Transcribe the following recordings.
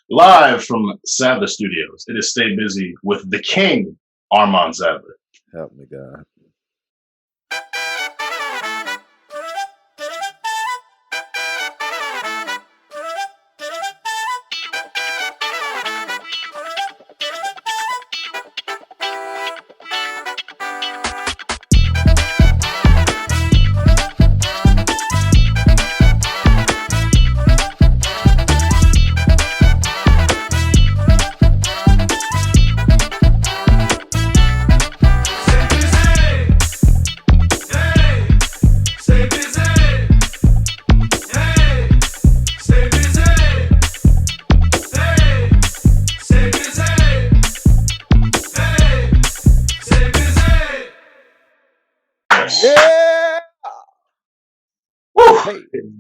Live from Sadler Studios, it is Stay Busy with the King, Armand Sadler. Help me, God.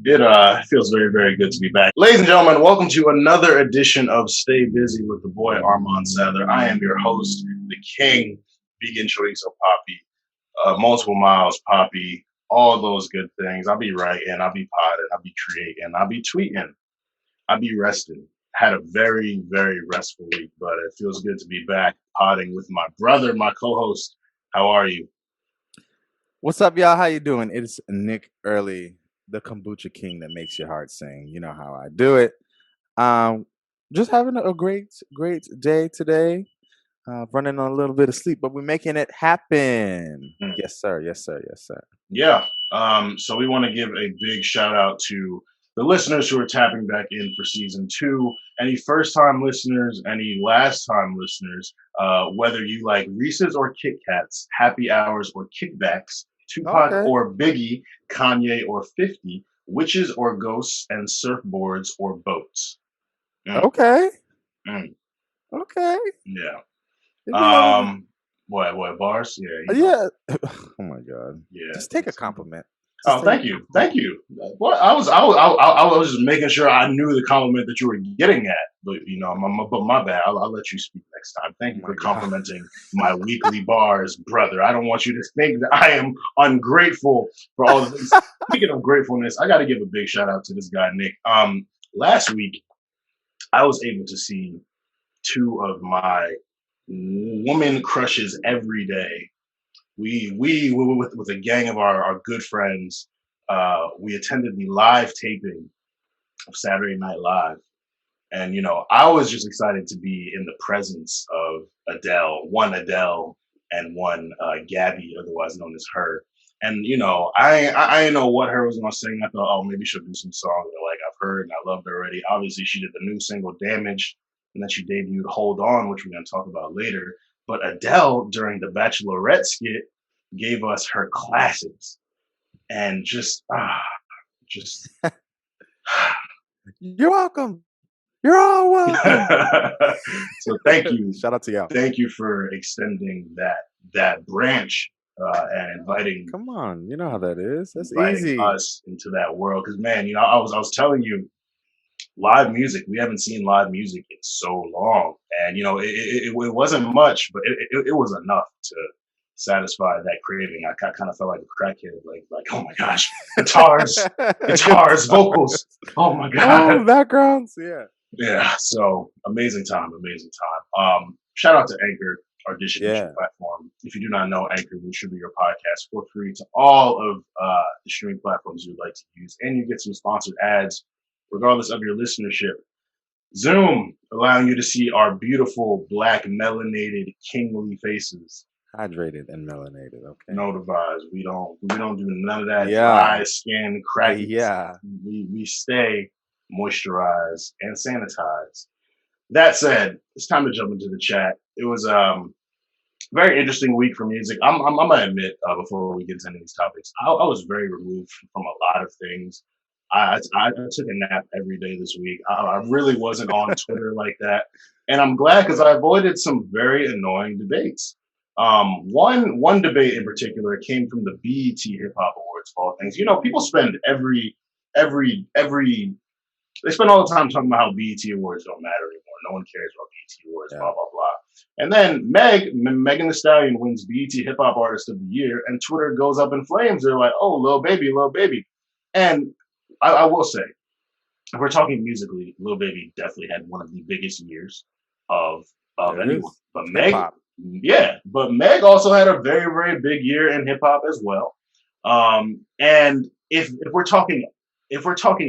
It feels very, very good to be back. Ladies and gentlemen, welcome to another edition of Stay Busy with the boy Armand Sadler. I am your host, the King, vegan chorizo poppy, multiple miles poppy, all those good things. I'll be writing, I'll be potting, I'll be creating, I'll be tweeting, I'll be resting. Had a very, very restful week, but it feels good to be back potting with my brother, my co-host. How are you? What's up, y'all? How you doing? It's Nick Early, the kombucha king that makes your heart sing. You know how I do it. Just having a great day today. Running on a little bit of sleep, but we're making it happen. Yes, sir. Yes, sir. Yes, sir. Yeah. So we want to give a big shout out to the listeners who are tapping back in for season 2. Any first time listeners, any last time listeners, whether you like Reese's or Kit Kats, happy hours or kickbacks, Tupac or Biggie, Kanye or 50, witches or ghosts, and surfboards or boats. Okay. Okay. Yeah. What bars? Yeah. Yeah. Oh my God. Yeah. Just take a compliment. Thank you. Well, I was just making sure I knew the compliment that you were getting at, but but my bad. I'll let you speak next time. Thank you for complimenting my weekly bars, brother. I don't want you to think that I am ungrateful for all of this. Speaking of gratefulness, I got to give a big shout out to this guy, Nick. Last week, I was able to see 2 of my woman crushes every day. We with a gang of our good friends, we attended the live taping of Saturday Night Live. And, I was just excited to be in the presence of one Adele and one Gabby, otherwise known as Her. And, I didn't know what Her was going to sing. I thought, maybe she'll do some songs that I've heard and I loved already. Obviously, she did the new single Damage, and then she debuted Hold On, which we're going to talk about later. But Adele, during the Bachelorette skit, gave us her classics. And just You're welcome. You're all welcome. So thank you. Shout out to y'all. Thank you for extending that branch and inviting. Come on, you know how that is. That's easy. Us into that world, because man, I was telling you, live music. We haven't seen live music in so long, and it wasn't much, but it was enough to satisfy that craving. I kind of felt like a crackhead, like oh my gosh, guitars, vocals, oh my god, backgrounds, yeah. So amazing time. Shout out to Anchor, our distribution platform. If you do not know Anchor, we distribute your podcast for free to all of the streaming platforms you'd like to use, and you get some sponsored ads regardless of your listenership. Zoom, allowing you to see our beautiful black melanated kingly faces. Hydrated and melanated, okay. No device. We don't do none of that dry skin cracking. Yeah. We stay moisturized and sanitized. That said, it's time to jump into the chat. It was very interesting week for music. I'm gonna admit, before we get into these topics, I was very removed from a lot of things. I took a nap every day this week. I really wasn't on Twitter like that, and I'm glad because I avoided some very annoying debates. One debate in particular came from the BET Hip Hop Awards, of all things. People spend they spend all the time talking about how BET Awards don't matter anymore. No one cares about BET Awards, blah blah blah. And then Megan Thee Stallion wins BET Hip Hop Artist of the Year, and Twitter goes up in flames. They're like, "Oh, little baby," and I will say, if we're talking musically, Lil Baby definitely had one of the biggest years of There it anyone. is. But Hip Meg, hop. yeah, but Meg also had a very very big year in hip hop as well. And if we're talking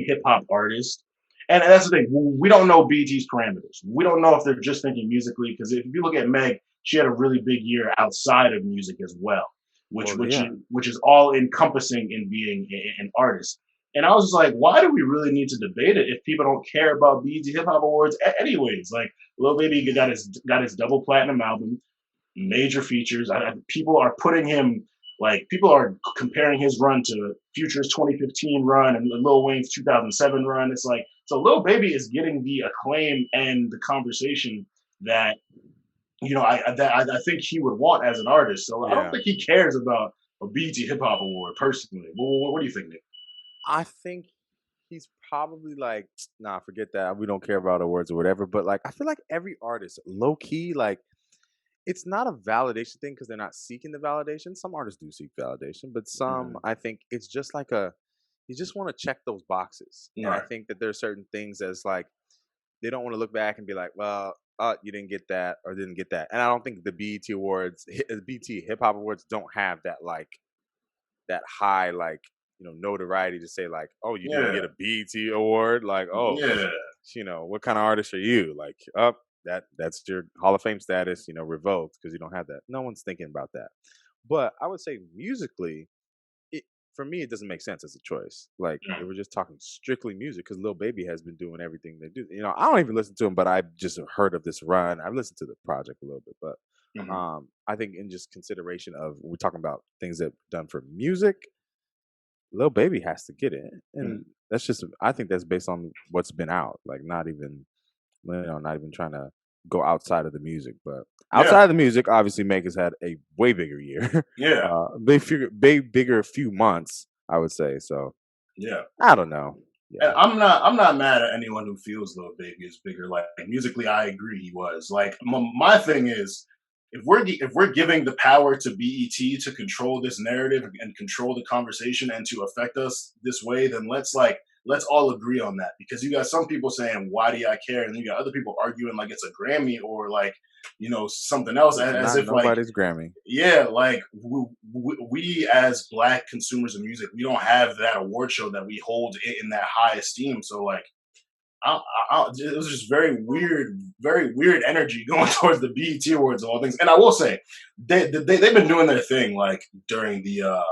hip hop artists, and that's the thing, we don't know BT's parameters. We don't know if they're just thinking musically because if you look at Meg, she had a really big year outside of music as well, Well, yeah. which is all encompassing in being an artist. And I was just like, why do we really need to debate it if people don't care about BET Hip Hop Awards anyways? Like, Lil Baby got his double platinum album, major features. People are putting him people are comparing his run to Future's 2015 run and Lil Wayne's 2007 run. It's like so Lil Baby is getting the acclaim and the conversation that I think he would want as an artist. So I don't Yeah. think he cares about a BET Hip Hop Award personally. What do you think, Nick? I think he's probably like, nah, forget that. We don't care about awards or whatever. But like, I feel like every artist, low key, like, it's not a validation thing because they're not seeking the validation. Some artists do seek validation, but some, Mm, I think, it's just like you just want to check those boxes. And I right. think that there are certain things as like they don't want to look back and be like, well, you didn't get that or didn't get that. And I don't think the BET Awards, the BET Hip Hop Awards, don't have that like that high like notoriety to say like, oh, you didn't Yeah. get a BET award, like, oh, Yeah. what kind of artist are you? Like, up that's your Hall of Fame status, revoked because you don't have that. No one's thinking about that. But I would say musically, it for me it doesn't make sense as a choice. Like if Mm, we're just talking strictly music, because Lil Baby has been doing everything they do. I don't even listen to him, but I've just heard of this run. I've listened to the project a little bit, but mhm. I think in just consideration of we're talking about things that done for music, Lil Baby has to get it, Mm. and that's just I think that's based on what's been out. Like not even trying to go outside of the music, but Yeah. outside of the music, obviously Meg has had a way bigger year, Yeah. bigger few months, I would say. So Yeah. I don't know. And Yeah, I'm not mad at anyone who feels Lil Baby is bigger. Like musically, I agree he was. Like my thing is, if we're giving the power to BET to control this narrative and control the conversation and to affect us this way, then let's all agree on that. Because you got some people saying, "Why do I care?" and then you got other people arguing like it's a Grammy or like something else, it's as not if like nobody's Grammy. yeah, like we as black consumers of music, we don't have that award show that we hold in that high esteem. So like, it was just very weird energy going towards the BET Awards of all things. And I will say, they've been doing their thing like during the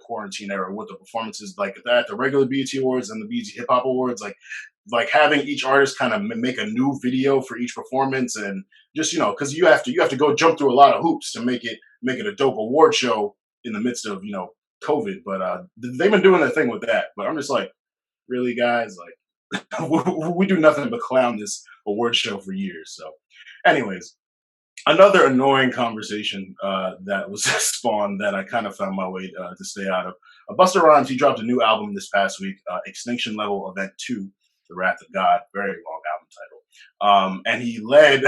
quarantine era with the performances like at the regular BET Awards and the BET Hip Hop Awards, like having each artist kind of make a new video for each performance and just because you have to go jump through a lot of hoops to make it a dope award show in the midst of COVID. But they've been doing their thing with that. But I'm just like, really, guys, like we do nothing but clown this award show for years. So, anyways, another annoying conversation that was spawned that I kind of found my way to stay out of. Busta Rhymes, he dropped a new album this past week, Extinction Level Event 2, The Wrath of God, very long album title. And he led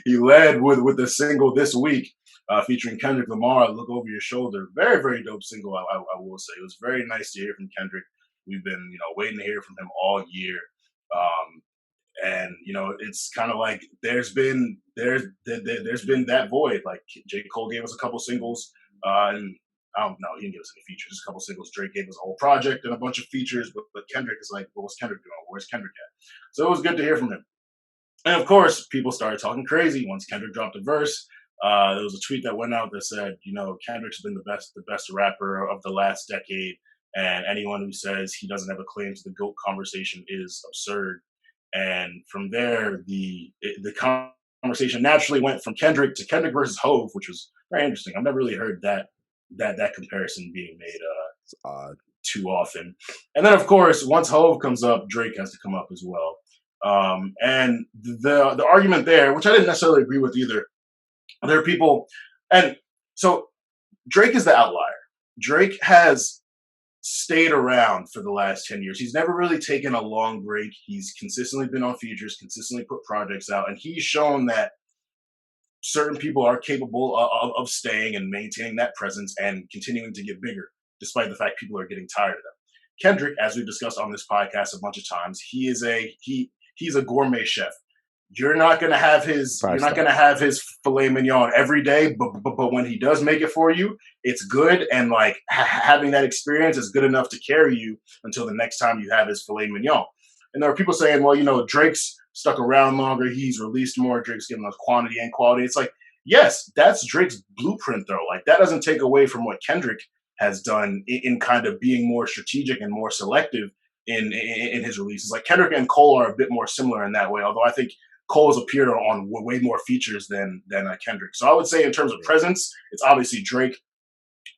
he led with the single this week featuring Kendrick Lamar, Look Over Your Shoulder. Very, very dope single, I will say. It was very nice to hear from Kendrick. We've been, waiting to hear from him all year. Um, and it's kind of like there's been that void. Like J. Cole gave us a couple singles, and I don't know, he didn't give us any features, just a couple singles. Drake gave us a whole project and a bunch of features, but Kendrick is like, well, what's Kendrick doing? Where's Kendrick at? So it was good to hear from him. And of course, people started talking crazy once Kendrick dropped a verse. There was a tweet that went out that said, Kendrick's been the best rapper of the last decade, and anyone who says he doesn't have a claim to the GOAT conversation is absurd. And from there, the conversation naturally went from Kendrick to Kendrick versus Hove, which was very interesting. I've never really heard that comparison being made It's odd. too often. And then, of course, once Hove comes up, Drake has to come up as well. And the argument there, which I didn't necessarily agree with either, there are people, and so Drake is the outlier. Drake has stayed around for the last 10 years. He's never really taken a long break. He's consistently been on features, consistently put projects out, and he's shown that certain people are capable of staying and maintaining that presence and continuing to get bigger, despite the fact people are getting tired of them. Kendrick, as we've discussed on this podcast a bunch of times, he's a gourmet chef. You're not gonna have his filet mignon every day, but when he does make it for you, it's good, and like having that experience is good enough to carry you until the next time you have his filet mignon. And there are people saying, well, Drake's stuck around longer, he's released more, Drake's giving us quantity and quality. It's like, yes, that's Drake's blueprint though. Like that doesn't take away from what Kendrick has done in kind of being more strategic and more selective in his releases. Like Kendrick and Cole are a bit more similar in that way, although I think Cole has appeared on way more features than Kendrick. So I would say in terms of presence, it's obviously Drake,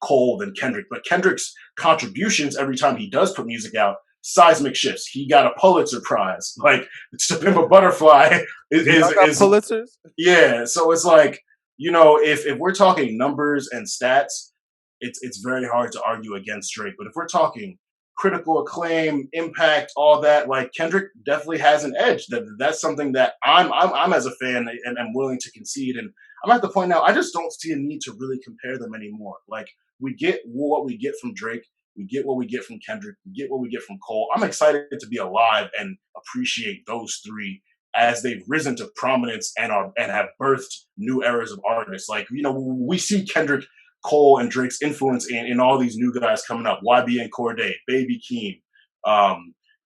Cole, then Kendrick. But Kendrick's contributions every time he does put music out, seismic shifts. He got a Pulitzer Prize. Like To Pimp a Butterfly is Pulitzers. Yeah. So it's like, if we're talking numbers and stats, it's very hard to argue against Drake. But if we're talking critical acclaim, impact, all that, like Kendrick definitely has an edge. That's something that I'm as a fan and I'm willing to concede. And I'm at the point now, I just don't see a need to really compare them anymore. Like we get what we get from Drake, we get what we get from Kendrick, we get what we get from Cole. I'm excited to be alive and appreciate those three as they've risen to prominence and have birthed new eras of artists. Like, we see Kendrick, Cole, and Drake's influence in all these new guys coming up. YBN Cordae, Baby Keem,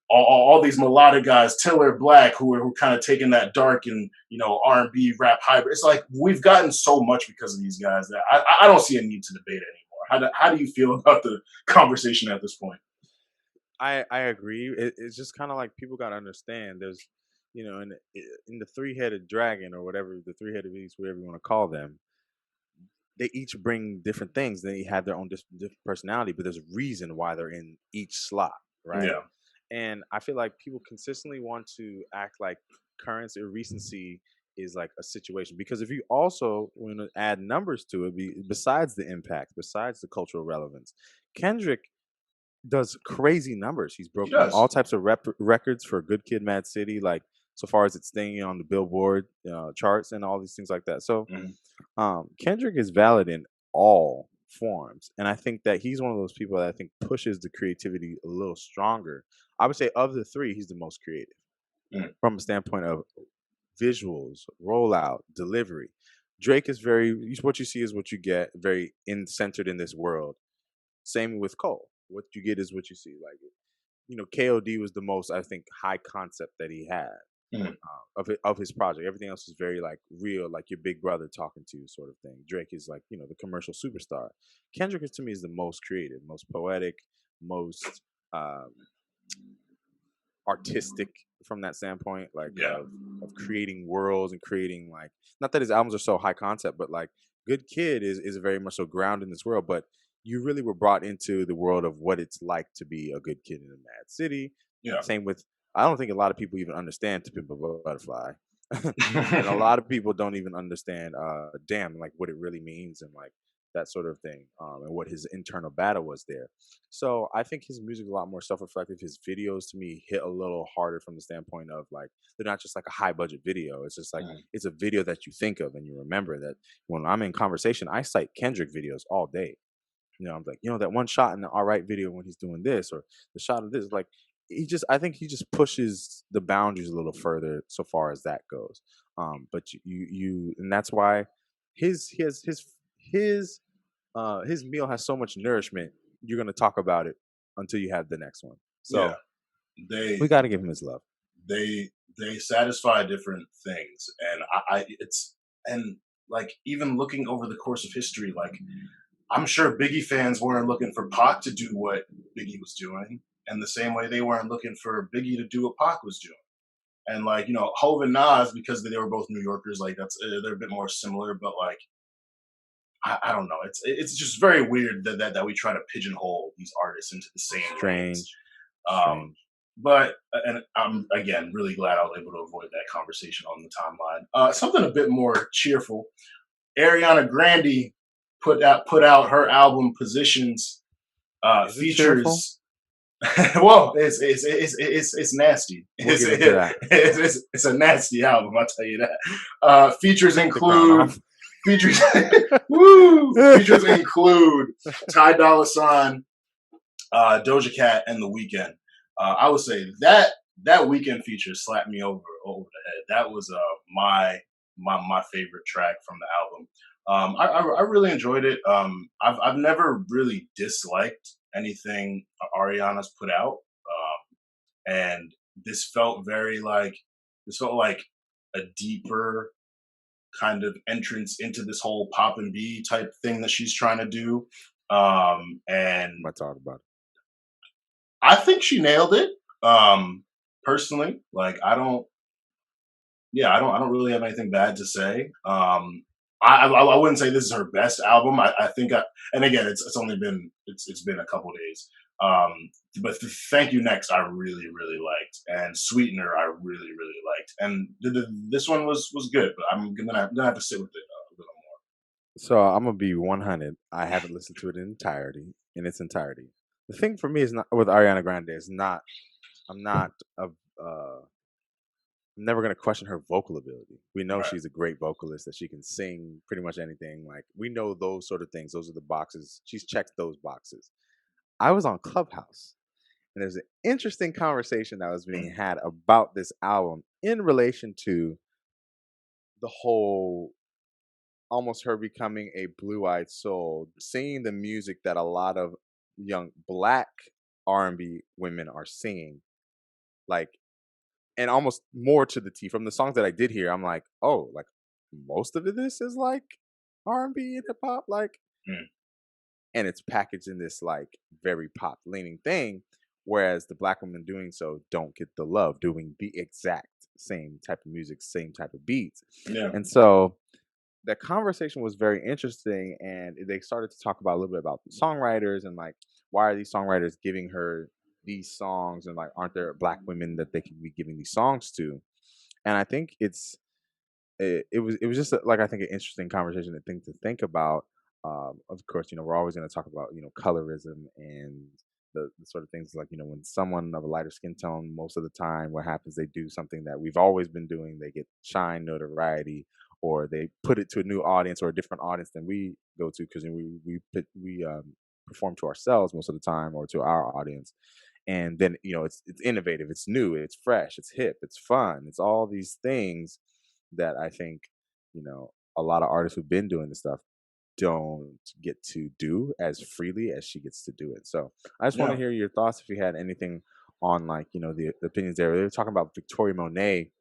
all these melodic guys, Tiller Black, who are kind of taking that dark and R&B rap hybrid. It's like we've gotten so much because of these guys that I don't see a need to debate anymore. How do you feel about the conversation at this point? I agree. It's just kind of like people got to understand. There's in the three-headed dragon or whatever, the three-headed beast, whatever you want to call them. They each bring different things. They have their own different personality, but there's a reason why they're in each slot, right? Yeah. And I feel like people consistently want to act like currency or recency is like a situation, because if you also want to add numbers to it, besides the impact, besides the cultural relevance, Kendrick does crazy numbers. He's broken all types of records for Good Kid, Mad City, like so far as it's staying on the Billboard charts and all these things like that. So Kendrick is valid in all forms, and I think that he's one of those people that I think pushes the creativity a little stronger. I would say of the three, he's the most creative from a standpoint of visuals, rollout, delivery. Drake is what you see is what you get, very centered in this world. Same with Cole. What you get is what you see. Like, KOD was the most, I think, high concept that he had of his project. Everything else is very like real, like your big brother talking to you sort of thing. Drake is like, the commercial superstar. Kendrick to me is the most creative, most poetic, most artistic from that standpoint, like of creating worlds and creating, like, not that his albums are so high concept, but like Good Kid is very much so grounded in this world, but you really were brought into the world of what it's like to be a good kid in a mad city. Same with, I don't think a lot of people even understand To Pimp a Butterfly. And a lot of people don't even understand like what it really means and like that sort of thing, and what his internal battle was there. So I think his music is a lot more self-reflective. His videos to me hit a little harder from the standpoint of like they're not just like a high budget video. It's just like it's a video that you think of and you remember. That when I'm in conversation, I cite Kendrick videos all day. I'm like, that one shot in the All Right video when he's doing this, or the shot of this, like I think he just pushes the boundaries a little further so far as that goes. But you and that's why his meal has so much nourishment. You're going to talk about it until you have the next one. So we got to give him his love. They satisfy different things, and and like even looking over the course of history, like I'm sure Biggie fans weren't looking for Pac to do what Biggie was doing, and the same way they weren't looking for Biggie to do what Pac was doing. And like, Hov and Nas, because they were both New Yorkers, like they're a bit more similar, but like I don't know. It's just very weird that we try to pigeonhole these artists into the same strange. But and I'm again really glad I was able to avoid that conversation on the timeline. Something a bit more cheerful. Ariana Grande put out her album Positions. Features. Well, it's nasty. It's a nasty album, I'll tell you that. Features include Features include Ty Dolla $ign, Doja Cat and The Weeknd. I would say that Weeknd feature slapped me over the head. That was my favorite track from the album. I really enjoyed it. I've never really disliked anything Ariana's put out, and this felt like a deeper kind of entrance into this whole pop and B type thing that she's trying to do. And I talk about it. I think she nailed it. Personally, like I don't really have anything bad to say. I wouldn't say this is her best album. I think, and again, it's only been it's been a couple days. Um, but Thank You Next, I really liked, and Sweetener, I really liked, and this one was good. But I'm gonna have to sit with it a little more. So I'm gonna be 100. I haven't listened to it in its entirety. The thing for me is not with Ariana Grande is not. I'm not a. I'm never gonna question her vocal ability. We know Right. she's a great vocalist that she can sing pretty much anything. Like we know those sort of things. Those are the boxes. She's checked those boxes. I was on Clubhouse and there's an interesting conversation that was being Mm. had about this album in relation to the whole almost her becoming a blue-eyed soul, singing the music that a lot of young black R&B women are singing, like, and almost more to the T. From the songs that I did hear, I'm like, oh, like most of this is like R&B and hip hop, like, Mm. and it's packaged in this like very pop leaning thing, whereas the black women doing so don't get the love, doing the exact same type of music, same type of beats, Yeah. and so the conversation was very interesting, and they started to talk about a little bit about the songwriters and like why are these songwriters giving her these songs, and like aren't there black women that they could be giving these songs to? And I think it was just like I think an interesting conversation and thing to think about. Of course, we're always going to talk about colorism and the sort of things like when someone of a lighter skin tone, most of the time, what happens, they do something that we've always been doing. They get shine, notoriety, or they put it to a new audience or a different audience than we go to because we perform to ourselves most of the time or to our audience, and then it's innovative, it's new, it's fresh, it's hip, it's fun, it's all these things that I think a lot of artists who've been doing this stuff don't get to do as freely as she gets to do it. So I just want to Yeah. hear your thoughts if you had anything on like the opinions there. They were talking about Victoria Monet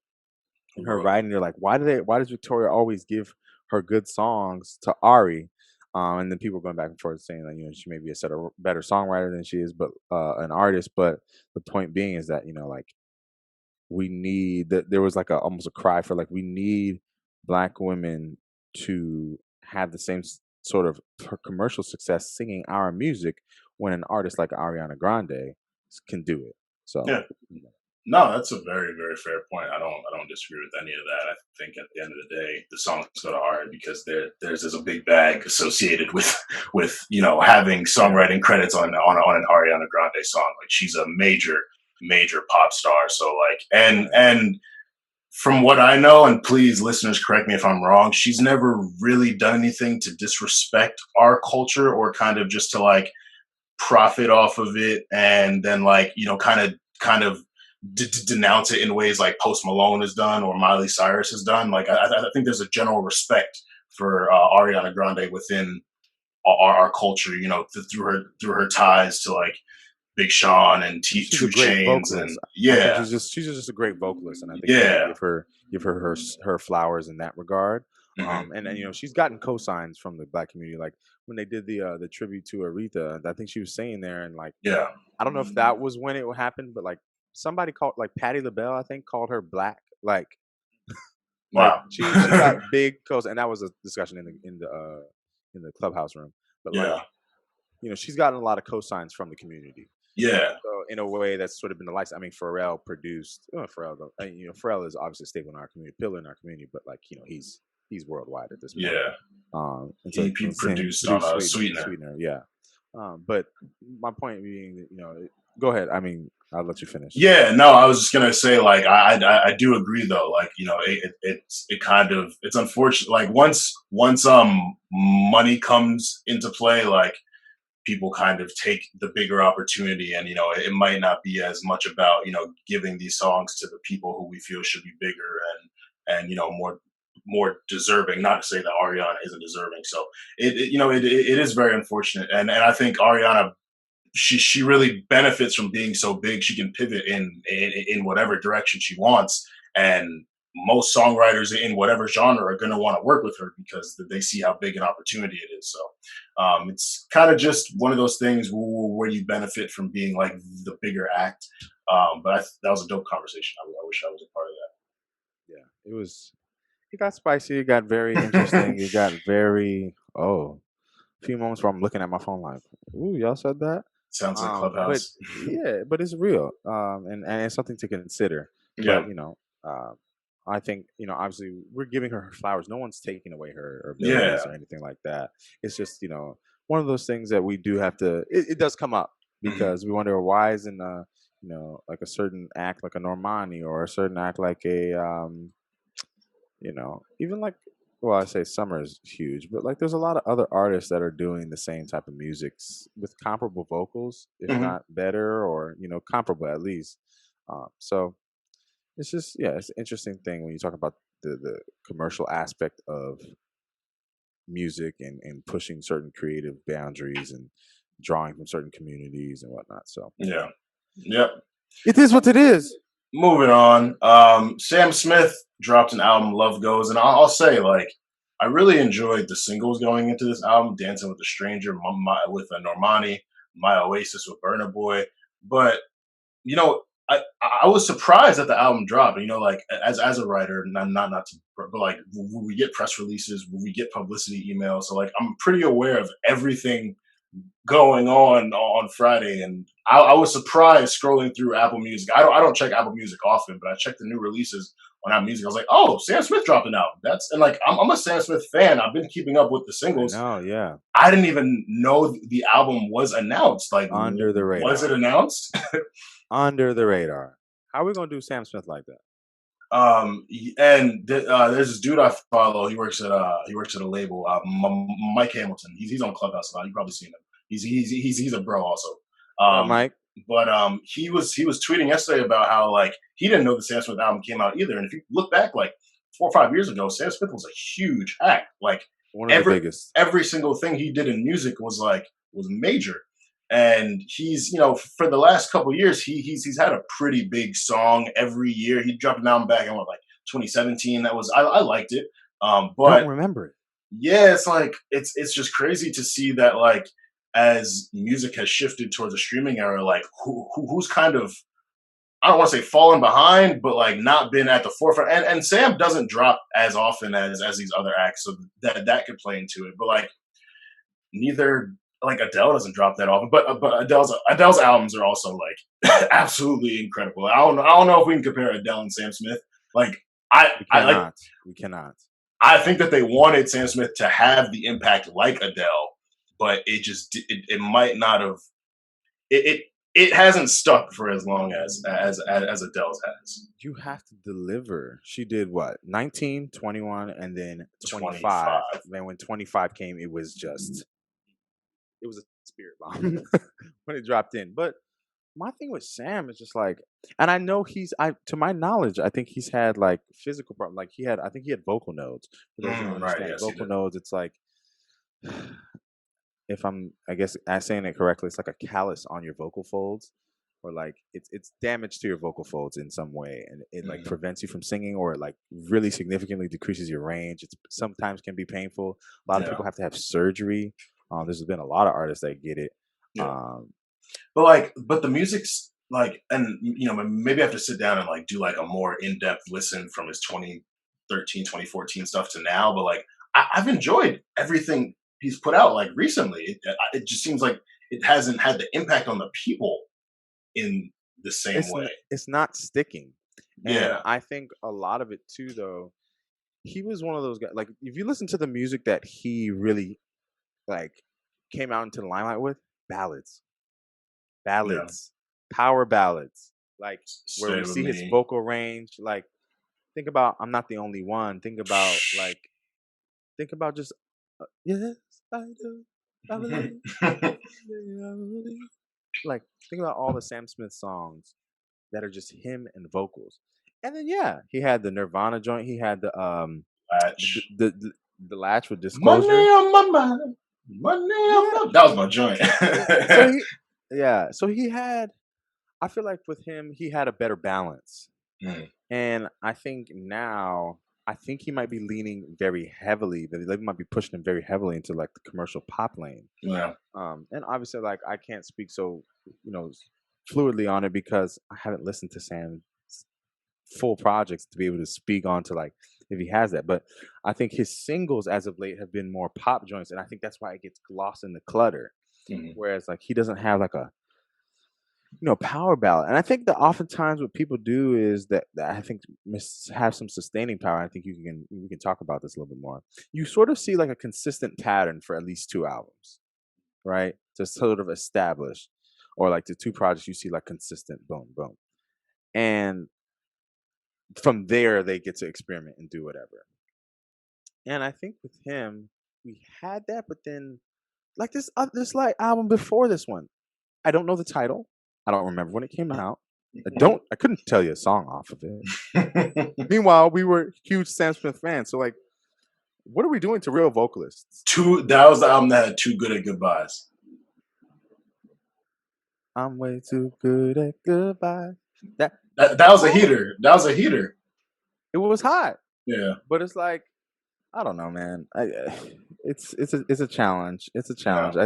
and her Right. writing. They're like, why does Victoria always give her good songs to Ari? And then people going back and forth saying that she may be better songwriter than she is, but an artist. But the point being is that like we need that there was like almost a cry for like we need black women to have the same sort of commercial success singing our music when an artist like Ariana Grande can do it. So Yeah. No, that's a very fair point. I don't disagree with any of that. I think at the end of the day, the songs go to art because there's a big bag associated with having songwriting credits on an Ariana Grande song. Like she's a major pop star. So like and from what I know, and please listeners correct me if I'm wrong, she's never really done anything to disrespect our culture or kind of just to like profit off of it and then like kind of denounce it in ways like Post Malone has done or Miley Cyrus has done. Like I think there's a general respect for Ariana Grande within our culture, through her ties to like Big Sean and she's a Two great Chains vocalist. and I think yeah, she's just a great vocalist, and I think we need to yeah, give her her flowers in that regard. hmm And she's gotten cosigns from the black community, like when they did the tribute to Aretha. I think she was saying there, and like yeah. I don't know if that was when it happened, but like somebody called like Patti LaBelle, I think, called her black. Like Wow. she got big cos, and that was a discussion in the clubhouse room. But like Yeah, she's gotten a lot of cosigns from the community. yeah, So in a way, that's sort of been the license. I mean, Pharrell produced. Pharrell, though, Pharrell is obviously a staple in our community, pillar in our community, but like he's worldwide at this point. yeah. And so He produced on produced a Sweetener. Sweetener, yeah. But my point being, that, go ahead. I mean, I'll let you finish. Yeah, no, I was just gonna say, like, I do agree though. Like, it kind of it's unfortunate. Like, once money comes into play, like people kind of take the bigger opportunity, and it might not be as much about giving these songs to the people who we feel should be bigger and more deserving. Not to say that Ariana isn't deserving. So it is very unfortunate, and I think Ariana, she really benefits from being so big. She can pivot in whatever direction she wants, and most songwriters in whatever genre are going to want to work with her because they see how big an opportunity it is. So it's kind of just one of those things where you benefit from being like the bigger act. But that was a dope conversation. I wish I was a part of that. Yeah, it was. It got spicy. It got very interesting. It got very a few moments where I'm looking at my phone like, "Ooh, y'all said that." Sounds like But Clubhouse. yeah, but it's real. And it's something to consider. Yeah. But I think obviously we're giving her flowers. No one's taking away her Yeah. abilities or anything like that. It's just one of those things that we do have to. It does come up because we wonder why isn't like a certain act like a Normani or a certain act like a even like, well, I say Summer is huge, but like there's a lot of other artists that are doing the same type of music with comparable vocals, if Mhm. not better, or comparable at least. So it's just it's an interesting thing when you talk about the commercial aspect of music and pushing certain creative boundaries and drawing from certain communities and whatnot. So Yeah. Yep. it is what it is. Moving on. Sam Smith dropped an album, Love Goes, and I'll say, like, I really enjoyed the singles going into this album, Dancing with a Stranger, with a Normani, My Oasis with Burna Boy. But, you know, I was surprised that the album dropped. Like, as a writer, not to, but like, we get press releases, we get publicity emails. So, like, I'm pretty aware of everything going on Friday, and I was surprised scrolling through Apple Music. I don't check Apple Music often, but I checked the new releases on Apple Music. I was like, oh, Sam Smith dropped an album. I'm a Sam Smith fan. I've been keeping up with the I singles. know, yeah. I didn't even know the album was announced. Like, Under the radar. was it announced? Under the radar. How are we gonna do Sam Smith like that? And there's this dude I follow. He works at a label. Mike Hamilton. He's on Clubhouse a lot. You've probably seen him. He's a bro also. Mike. But he was tweeting yesterday about how, like, he didn't know the Sam Smith album came out either. And if you look back like 4 or 5 years ago, Sam Smith was a huge act. Like, One of the biggest. every single thing he did in music was major. And he's, for the last couple of years, he's had a pretty big song every year. He dropped an album back in like 2017. I liked it. But Don't remember it. yeah, it's like it's just crazy to see that, like, as music has shifted towards a streaming era, like who's kind of, I don't want to say fallen behind, but like not been at the forefront. And Sam doesn't drop as often as these other acts, so that could play into it. But like neither, like, Adele doesn't drop that often, but Adele's albums are also like absolutely incredible. I don't know if we can compare Adele and Sam Smith. Like, We cannot. I think that they wanted Sam Smith to have the impact like Adele, but it might not have. It hasn't stuck for as long as Adele's has. You have to deliver. She did what? 19, 21, and then 25. 25. Then when 25 came, it was a spirit bomb when it dropped in. But my thing with Sam is just like, and I know to my knowledge, I think he's had like physical problems. Like I think he had vocal nodes. For those who don't understand, yes, vocal nodes, it's like, if I guess I'm saying it correctly, it's like a callus on your vocal folds, or like it's damage to your vocal folds in some way, and it like prevents you from singing, or it like really significantly decreases your range. It sometimes can be painful. A lot of people have to have surgery. There's been a lot of artists that get it. Yeah. But the music's like, and maybe I have to sit down and like do like a more in-depth listen from his 2013, 2014 stuff to now. But like, I've enjoyed everything he's put out like recently. It just seems like it hasn't had the impact on the people in the same way. It's not sticking. Yeah. And I think a lot of it too, though, he was one of those guys. Like, if you listen to the music that he really like came out into the limelight with, ballads, power ballads, like where we see his vocal range. Like, think about "I'm Not the Only One." Think about just yes, I do. I believe. I believe. Like, think about all the Sam Smith songs that are just him and vocals. And then yeah, he had the Nirvana joint. He had the Latch. the Latch with Money Disclosure. on my mind. Money on Yeah. my. That was my joint. So he yeah. So he had. I feel like with him, he had a better balance. Mm. And I think now, I think he might be leaning very heavily. They might be pushing him very heavily into like the commercial pop lane. Yeah. And obviously, like I can't speak so fluidly on it because I haven't listened to Sam's full projects to be able to speak on to like if he has that. But I think his singles as of late have been more pop joints, and I think that's why it gets lost in the clutter. Mhm. Whereas like he doesn't have like a power ballad. And I think that oftentimes what people do is that I think have some sustaining power. I think we can talk about this a little bit more. You sort of see like a consistent pattern for at least 2 albums, right? To sort of establish, or like the 2 projects you see like consistent boom, boom. And from there they get to experiment and do whatever. And I think with him, we had that, but then like this like album before this one, I don't know the title. I don't remember when it came out. I couldn't tell you a song off of it. Meanwhile, we were huge Sam Smith fans. So like, what are we doing to real vocalists? That was the album that had 2 Good at Goodbyes. I'm way too good at goodbye. That was a heater. That was a heater. It was hot. Yeah. But it's like, I don't know, man. It's a challenge. It's a challenge. Yeah.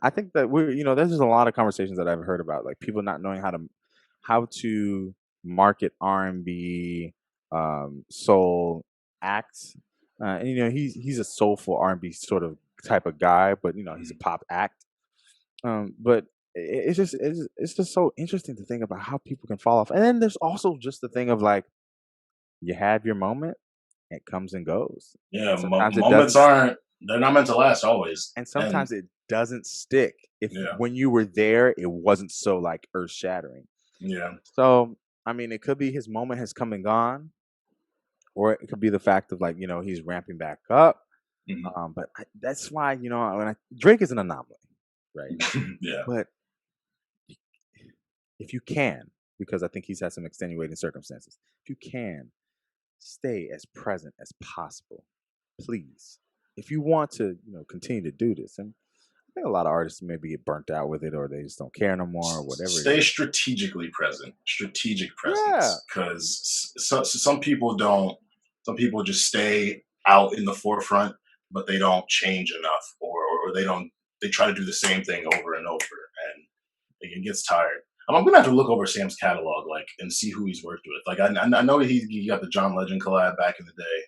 I think that there's just a lot of conversations that I've heard about, like people not knowing how to market R&B, soul acts, and he's a soulful R&B sort of type of guy, but he's a pop act. But it's just so interesting to think about how people can fall off, and then there's also just the thing of like, you have your moment, it comes and goes. Yeah, Sometimes moments they're not meant to last always. And sometimes it doesn't stick. Yeah. When you were there, it wasn't so like earth shattering. Yeah. So I mean, it could be his moment has come and gone, or it could be the fact of like he's ramping back up. Mhm. But that's why Drake is an anomaly, right? Yeah. But if you can, because I think he's had some extenuating circumstances, if you can stay as present as possible, please. If you want to, continue to do this, and I think a lot of artists maybe get burnt out with it, or they just don't care no more, or whatever. Stay strategically present, strategic presence, because some people don't. Some people just stay out in the forefront, but they don't change enough, or they don't. They try to do the same thing over and over, and it gets tired. I'm gonna have to look over Sam's catalog, like, and see who he's worked with. Like, I know he got the John Legend collab back in the day,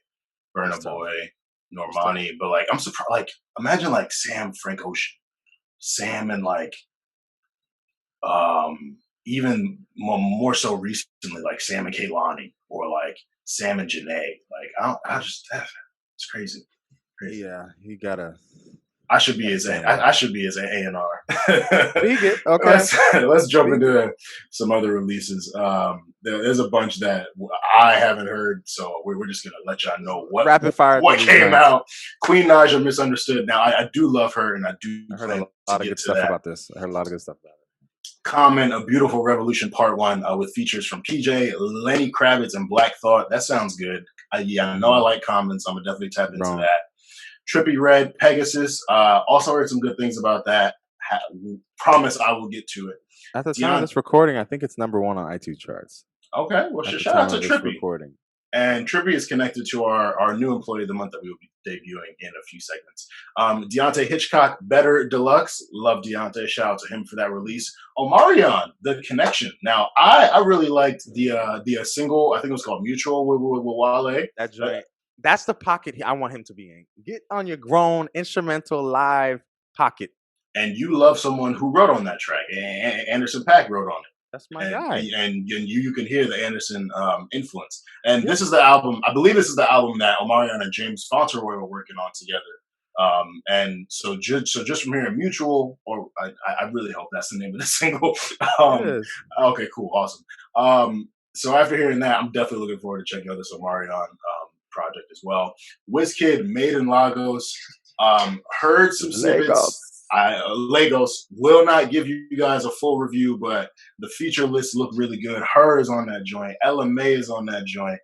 Burna Boy, Normani, but like, I'm surprised. Like, imagine like Sam, Frank Ocean, Sam, and like even more so recently, like Sam and Kaylani, or like Sam and Janae. Like, it's crazy. Yeah, he gotta. I should be his A&R. Okay. Let's jump into some other releases. There's a bunch that I haven't heard, so we're just gonna let y'all know what came out. Queen Naja, Misunderstood. Now I do love her, and I do heard a lot of good stuff about this. I heard a lot of good stuff about it. Common, A Beautiful Revolution Part 1, with features from PJ, Lenny Kravitz, and Black Thought. That sounds good. I know I like Common, so I'm gonna definitely tap into that. Trippie Red, Pegasus. Also heard some good things about that. Promise I will get to it. At the time of this recording, I think it's #1 on iTunes charts. Okay, well, shout out to Trippie. And Trippie is connected to our new employee of the month that we will be debuting in a few segments. Deontay Hitchcock, Better Deluxe. Love Deontay. Shout out to him for that release. Omarion, The Connection. Now, I really liked the single. I think it was called Mutual with Wale. That's right. That's the pocket I want him to be in. Get on your grown instrumental live pocket. And you love someone who wrote on that track. Anderson .Paak wrote on it. That's my guy. And you can hear the Anderson influence. And this is the album. I believe this is the album that Omarion and James Fauntleroy were working on together. And so just from hearing Mutual, or I really hope that's the name of the single. Okay, cool, awesome. So after hearing that, I'm definitely looking forward to checking out this Omarion project as well. WizKid, Made in Lagos. Heard some snippets. Lagos will not give you guys a full review, but the feature list looked really good. Her is on that joint. Ella May is on that joint.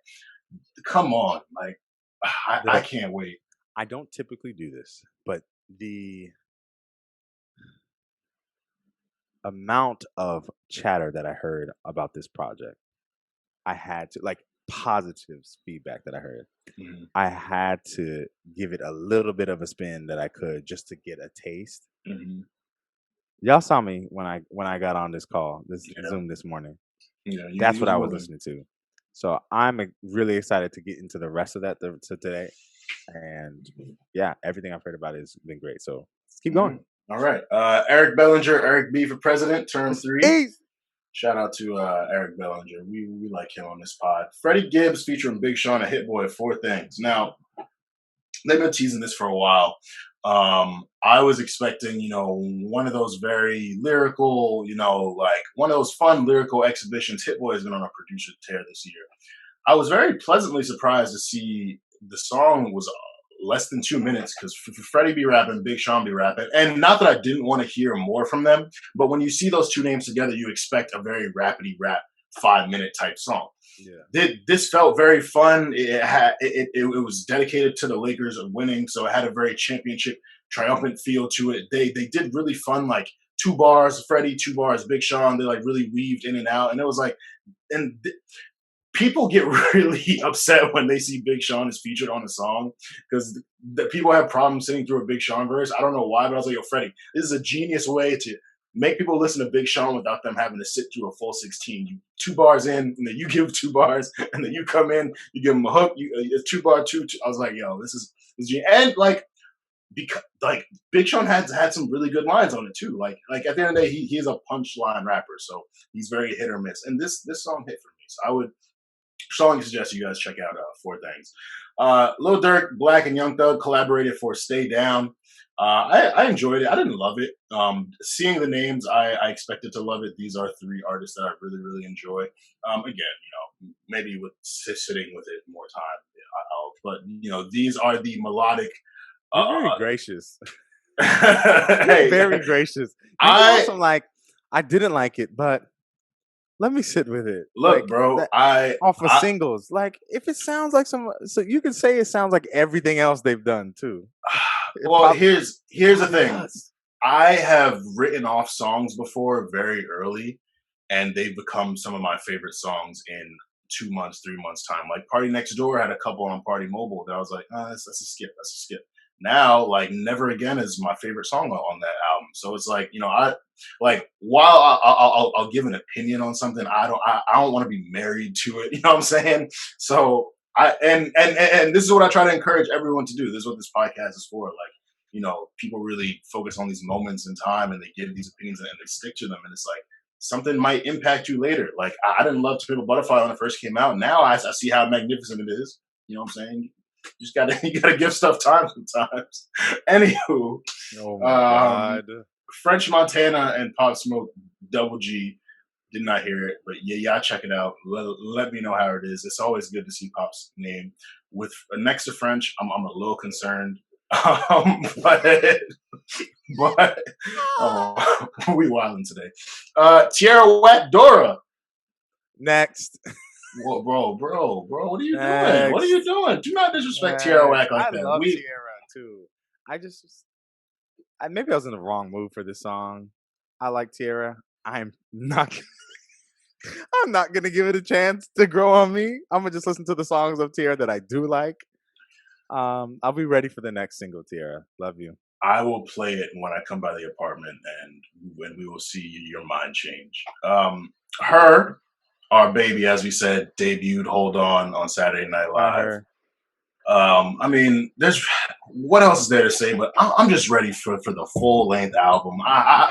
Come on, like I can't wait. I don't typically do this, but the amount of chatter that I heard about this project, I had to, like, positive feedback that I heard, I had to give it a little bit of a spin that I could just to get a taste. Y'all saw me when I got on this call, this Zoom this morning. That's what I was listening to. So I'm really excited to get into the rest of that today. And yeah, everything I've heard about it has been great. So let's keep going. All right. Eric Bellinger, Eric B for president, term 3. Shout out to Eric Bellinger. We like him on this pod. Freddie Gibbs featuring Big Sean and Hit Boy, 4 Things. Now, they've been teasing this for a while. I was expecting, one of those very lyrical, like one of those fun lyrical exhibitions. Hit Boy has been on a producer tear this year. I was very pleasantly surprised to see the song was less than 2 minutes because Freddie be rapping, Big Sean be rapping. And not that I didn't want to hear more from them, but when you see those two names together, you expect a very rapidy rap 5-minute type song. Yeah. This felt very fun. It was dedicated to the Lakers winning, so it had a very championship triumphant feel to it. They did really fun, like 2 bars Freddie, 2 bars Big Sean. They like really weaved in and out, and it was like, people get really upset when they see Big Sean is featured on a song because the people have problems sitting through a Big Sean verse. I don't know why, but I was like, yo, Freddie, this is a genius way to make people listen to Big Sean without them having to sit through a full 16. You 2 bars in, and then you give 2 bars, and then you come in, you give them a hook. It's 2 bar 2. I was like, yo, this is and like, because like Big Sean had some really good lines on it too. Like at the end of the day, he is a punchline rapper, so he's very hit or miss. And this song hit for me, so I would strongly suggest you guys check out 4 Things. Lil Durk, Black, and Young Thug collaborated for "Stay Down." I enjoyed it. I didn't love it. Seeing the names, I expected to love it. These are 3 artists that I really, really enjoy. Again, maybe with sitting with it more time, but these are the melodic. You're very gracious. Hey, very gracious. I didn't like it, but let me sit with it. Look, bro, singles. Like, if it sounds like so you can say it sounds like everything else they've done too. Well, here's the thing. I have written off songs before very early, and they've become some of my favorite songs in 2 months, 3 months time. Like Party Next Door had a couple on Party Mobile that I was like, that's a skip. That's a skip. Now, like Never Again is my favorite song on that album. So it's like, I like, while I'll give an opinion on something, I don't want to be married to it. You know what I'm saying? So and this is what I try to encourage everyone to do. This is what this podcast is for. Like, people really focus on these moments in time and they give these opinions and they stick to them. And it's like, something might impact you later. Like, I didn't love To Pimp a Butterfly when it first came out. Now I see how magnificent it is. You know what I'm saying? You gotta give stuff time sometimes. Anywho, oh my God. French Montana and Pop Smoke Double G. Did not hear it, but yeah, check it out. Let me know how it is. It's always good to see Pop's name. With next to French, I'm a little concerned, but we wilding today. Tierra Whack Dora. Next. Whoa, bro, what are you doing? What are you doing? Do not disrespect Tierra Whack like that. I love Tierra too. Maybe I was in the wrong mood for this song. I like Tierra. I'm not gonna give it a chance to grow on me. I'm gonna just listen to the songs of Tierra that I do like. I'll be ready for the next single, Tierra. Love you. I will play it when I come by the apartment, and when we will see your mind change. Her. Our baby, as we said, debuted "Hold On" Saturday Night Live. I mean, there's what else is there to say? But I'm just ready for the full length album.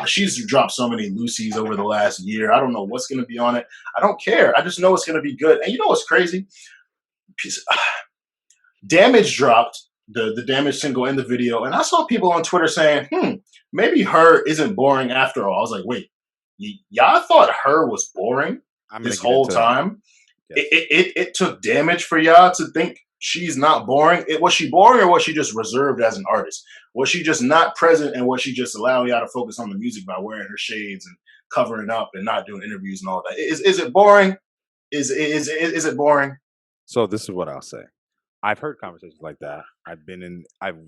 She's dropped so many Lucy's over the last year. I don't know what's going to be on it. I don't care. I just know it's going to be good. And you know what's crazy? Damage dropped the Damage single in the video, and I saw people on Twitter saying, maybe Her isn't boring after all. I was like, wait, y'all thought Her was boring this whole time? Yeah. It took Damage for y'all to think she's not boring. Was she boring, or was she just reserved as an artist? Was she just not present, and was she just allowing y'all to focus on the music by wearing her shades and covering up and not doing interviews and all that? Is it boring? Is it boring? So this is what I'll say. I've heard conversations like that. I've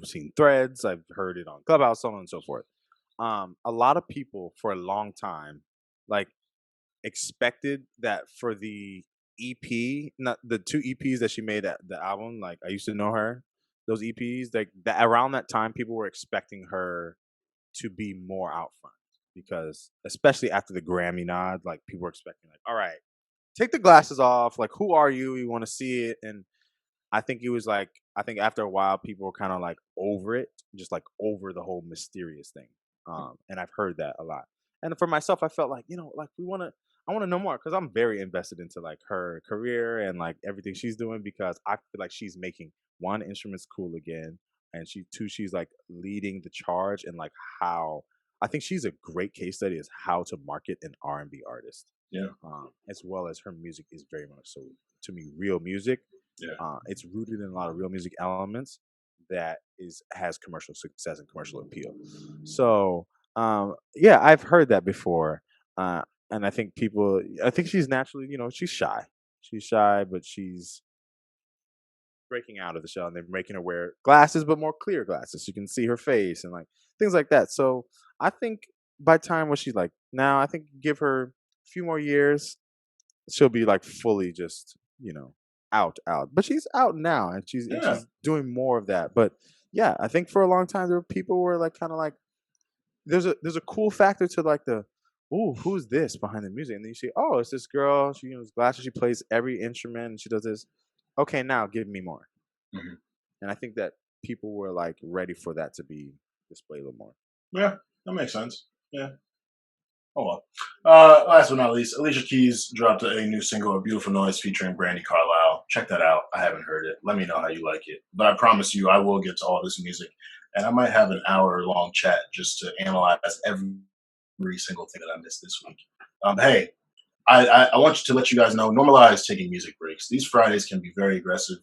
seen threads. I've heard it on Clubhouse, so on and so forth. A lot of people for a long time, like, expected that for the EP, not the two EPs that she made at the album, like I used to know her, those EPs, like that around that time, people were expecting her to be more out front because, especially after the Grammy nod, like people were expecting, like, all right, take the glasses off, like, who are you? We want to see it, and I think it was like, I think after a while people were kind of like over it, just like over the whole mysterious thing. And I've heard that a lot. And for myself, I felt like, like I want to know more because I'm very invested into like her career and like everything she's doing because I feel like she's making one instruments cool again, and she's like leading the charge and like how I think she's a great case study as how to market an R&B artist. Yeah. As well as her music is very much so, to me, real music. Yeah. It's rooted in a lot of real music elements that has commercial success and commercial appeal. So yeah, I've heard that before, and I think she's naturally, she's shy. She's shy, but she's breaking out of the shell, and they're making her wear glasses, but more clear glasses, so you can see her face and like things like that. So I think by time when she's like now, I think give her a few more years, she'll be like fully just out. But she's out now, and Yeah. she's doing more of that. But yeah, I think for a long time there were people who were like kind of like there's a cool factor to like the, oh, who's this behind the music, and then you see, oh, it's this girl, she uses glasses, she plays every instrument, and she does this. Okay, now give me more. Mhm. And I think that people were like ready for that to be displayed a little more. Yeah, that makes sense. Yeah. Oh well. Last but not least, Alicia Keys dropped a new single, "A Beautiful Noise," featuring Brandy Carlisle. Check that out. I haven't heard it. Let me know how you like it. But I promise you, I will get to all this music, and I might have an hour-long chat just to analyze every single thing that I missed this week. Hey, I want to let you guys know, normalize taking music breaks. These Fridays can be very aggressive,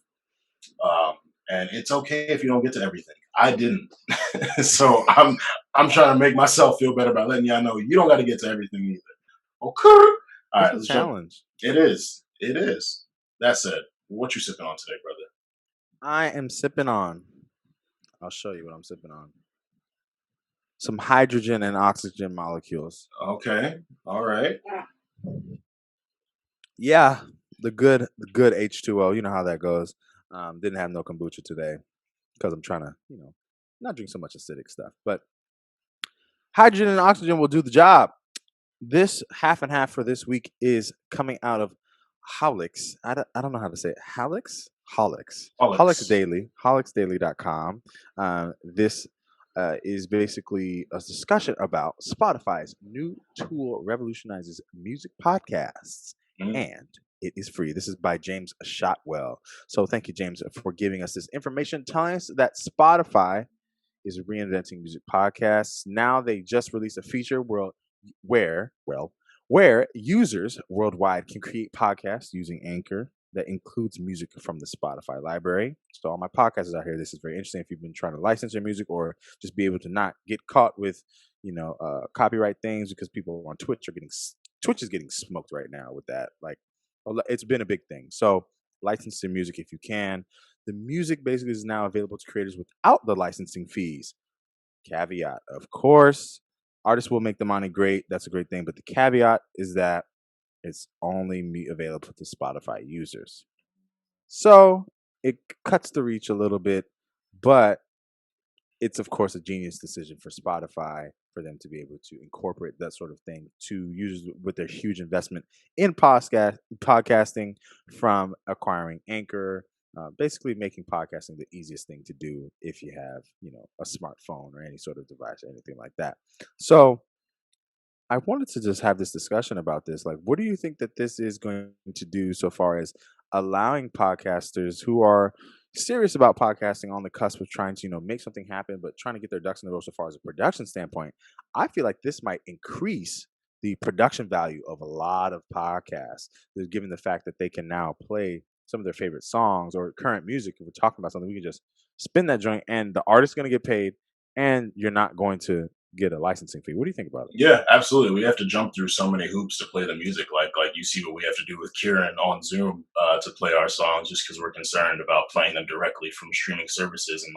um, and it's okay if you don't get to everything. I didn't, so I'm trying to make myself feel better by letting y'all know you don't got to get to everything either. Okay. All It's right, a let's jump. challenge. It is. It is. That said, what you sipping on today, brother? I am sipping on. I'll show you what I'm sipping on. Some hydrogen and oxygen molecules. Okay. All right. Yeah, the good H2O. You know how that goes. Didn't have no kombucha today because I'm trying to, not drink so much acidic stuff. But hydrogen and oxygen will do the job. This half and half for this week is coming out of Holix. I don't know how to say it. Holix? Holix. Holix Daily. HolixDaily.com. This is basically a discussion about Spotify's new tool revolutionizes music podcasts, and it is free. This is by James Shotwell. So thank you, James, for giving us this information, telling us that Spotify is reinventing music podcasts. Now they just released a feature where users worldwide can create podcasts using Anchor that includes music from the Spotify library. So all my podcasters out here, this is very interesting if you've been trying to license your music or just be able to not get caught with copyright things, because people on Twitch is getting smoked right now with that. Like, it's been a big thing. So license your music if you can. The music basically is now available to creators without the licensing fees. Caveat, of course, artists will make the money. Great, that's a great thing. But the caveat is that it's only available to Spotify users. So it cuts the reach a little bit, but it's of course a genius decision for Spotify for them to be able to incorporate that sort of thing to users with their huge investment in podcasting, from acquiring Anchor, basically making podcasting the easiest thing to do if you have a smartphone or any sort of device or anything like that. So I wanted to just have this discussion about this. Like, what do you think that this is going to do so far as allowing podcasters who are serious about podcasting, on the cusp of trying to, make something happen, but trying to get their ducks in a row so far as a production standpoint? I feel like this might increase the production value of a lot of podcasts, given the fact that they can now play some of their favorite songs or current music. If we're talking about something, we can just spin that joint, and the artist's going to get paid, and you're not going to get a licensing fee. What do you think about it? Yeah, absolutely. We have to jump through so many hoops to play the music. Like you see what we have to do with Kieran on Zoom to play our songs, just because we're concerned about playing them directly from streaming services. And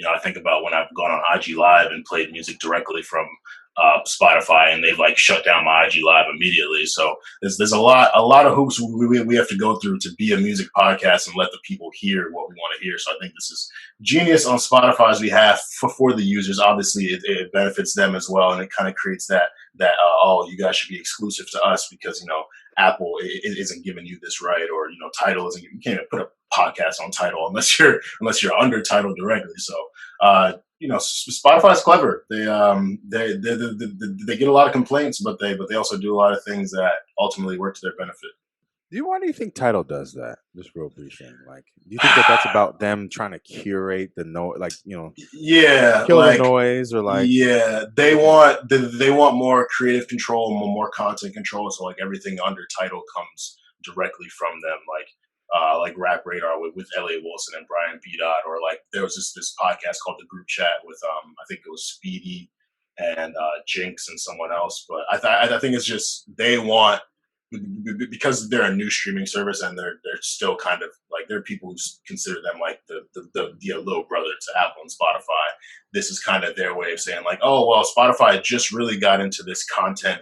I think about when I've gone on IG Live and played music directly from Spotify, and they've like shut down my IG Live immediately. So there's a lot of hoops we have to go through to be a music podcast and let the people hear what we want to hear. So I think this is genius on Spotify's behalf for the users. Obviously, it benefits them as well, and it kind of creates that you guys should be exclusive to us because Apple isn't giving you this right, or Tidal isn't. You can't even put a podcast on Tidal unless you're under Tidal directly. So Spotify's clever. They get a lot of complaints, but they also do a lot of things that ultimately work to their benefit. Why do you think Tidal does that? Just real brief thing. Like, do you think that's about them trying to curate the noise, kill the noise, or they want more creative control, more content control. So like everything under Tidal comes directly from them. Like Rap Radar with Elliot Wilson and Brian B. or like there was this podcast called The Group Chat with I think it was Speedy and Jinx and someone else. But I think it's just they want, because they're a new streaming service and they're still kind of like, there are people who consider them like the little brother to Apple and Spotify. This is kind of their way of saying like, oh well, Spotify just really got into this content,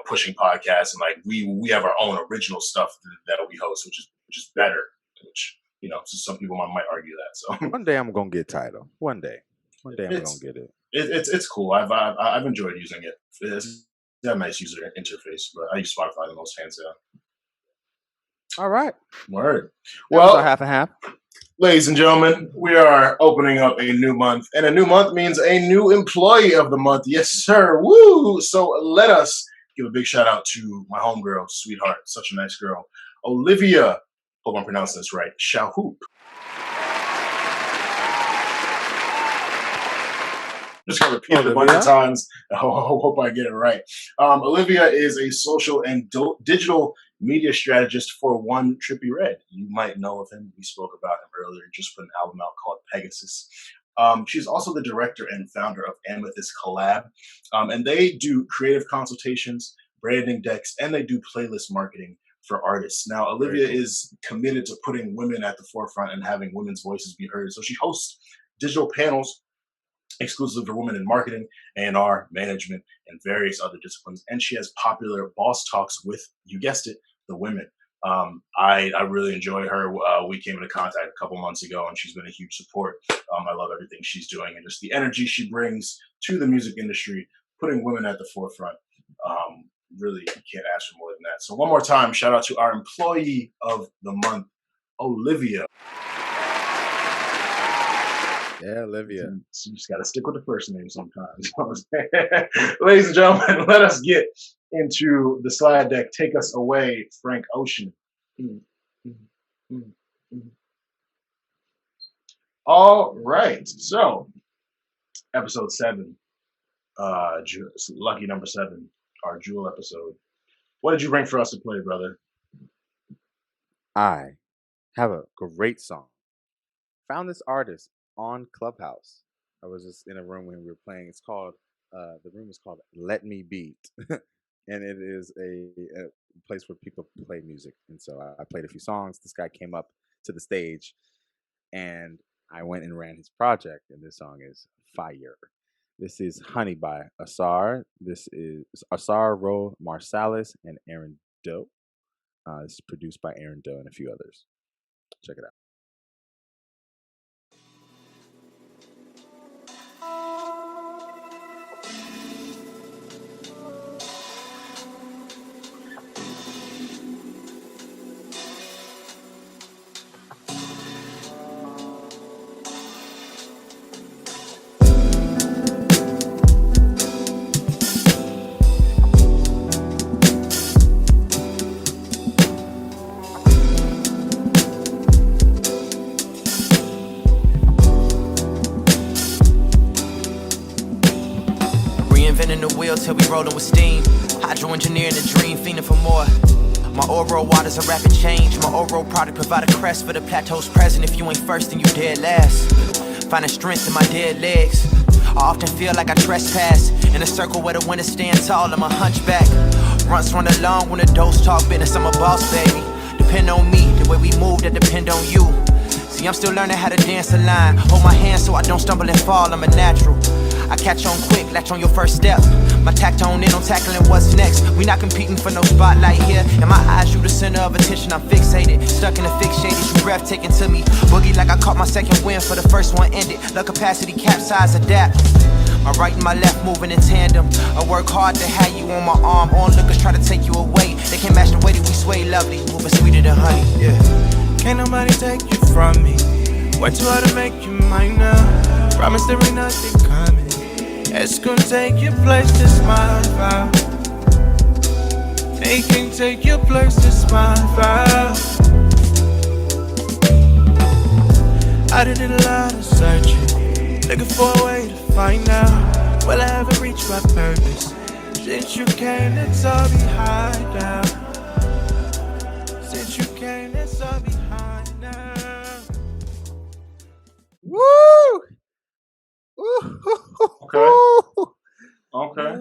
pushing podcasts, and like we have our own original stuff that we host, which is better. Which so some people might argue that. So one day I'm gonna get Tidal. One day I'm gonna get it. It's cool. I've enjoyed using it. It's got a nice user interface, but I use Spotify the most, hands down. All right. Word. Well, half and half. Ladies and gentlemen, we are opening up a new month, and a new month means a new employee of the month. Yes, sir. Woo! So let us give a big shout out to my homegirl, sweetheart, such a nice girl, Olivia. Hope I'm pronouncing this right. Shalhoup. Just gonna repeat it a bunch of times. I hope I get it right. Olivia is a social and digital media strategist for one Trippie Red. You might know of him. We spoke about him earlier. Just put an album out called Pegasus. She's also the director and founder of Amethyst Collab, and they do creative consultations, branding decks, and they do playlist marketing for artists. Now, Olivia is committed to putting women at the forefront and having women's voices be heard. So she hosts digital panels exclusive for women in marketing, A&R, management, and various other disciplines. And she has popular boss talks with, you guessed it, the women. I really enjoy her. We came into contact a couple months ago, and she's been a huge support. I love everything she's doing and just the energy she brings to the music industry, putting women at the forefront. Really, you can't ask for more than that. So one more time, shout out to our employee of the month, Olivia. Yeah, Olivia. You just got to stick with the first name sometimes. Ladies and gentlemen, let us get into the slide deck. Take us away, Frank Ocean. All right. So, episode 7, lucky number 7, our jewel episode. What did you bring for us to play, brother? I have a great song. Found this artist on Clubhouse. I was just in a room when we were playing. It's called, the room is called Let Me Beat. And it is a place where people play music. And so I played a few songs. This guy came up to the stage and I went and ran his project. And this song is fire. This is Honey by Asar. This is Asar Ro Marsalis and Aaron Doe. This is produced by Aaron Doe and a few others. Check it out. Reinventing the wheel till we rolling with steam. Hydro engineering the dream, fiending for more. My oral water's a rapid change. My oral product provide a crest for the plateau's present. If you ain't first, then you dead last. Finding strength in my dead legs. I often feel like I trespass in a circle where the winners stand tall. I'm a hunchback. Runts run along when the dose talk business. I'm a boss, baby. Depend on me, the way we move that depend on you. See, I'm still learning how to dance a line. Hold my hand so I don't stumble and fall. I'm a natural. I catch on quick, latch on your first step. My tact on in on tackling what's next. We not competing for no spotlight here. In my eyes, you the center of attention. I'm fixated, stuck in a fixated. You breathtaking to me. Boogie like I caught my second win for the first one ended. Low capacity, capsize, adapt. My right and my left moving in tandem. I work hard to have you on my arm. Onlookers try to take you away. They can't match the way that we sway, lovely. Moving sweeter than honey, yeah. Can't nobody take you from me. Way too hard to make you mine now. Promise there ain't nothing coming. It's gonna take your place, this my vow. They can't take your place, this my vow. I did a lot of searching, looking for a way to find out. Will I ever reach my purpose? Since you came, it's all behind now. Since you came, it's all behind now. Woo! Okay. Okay.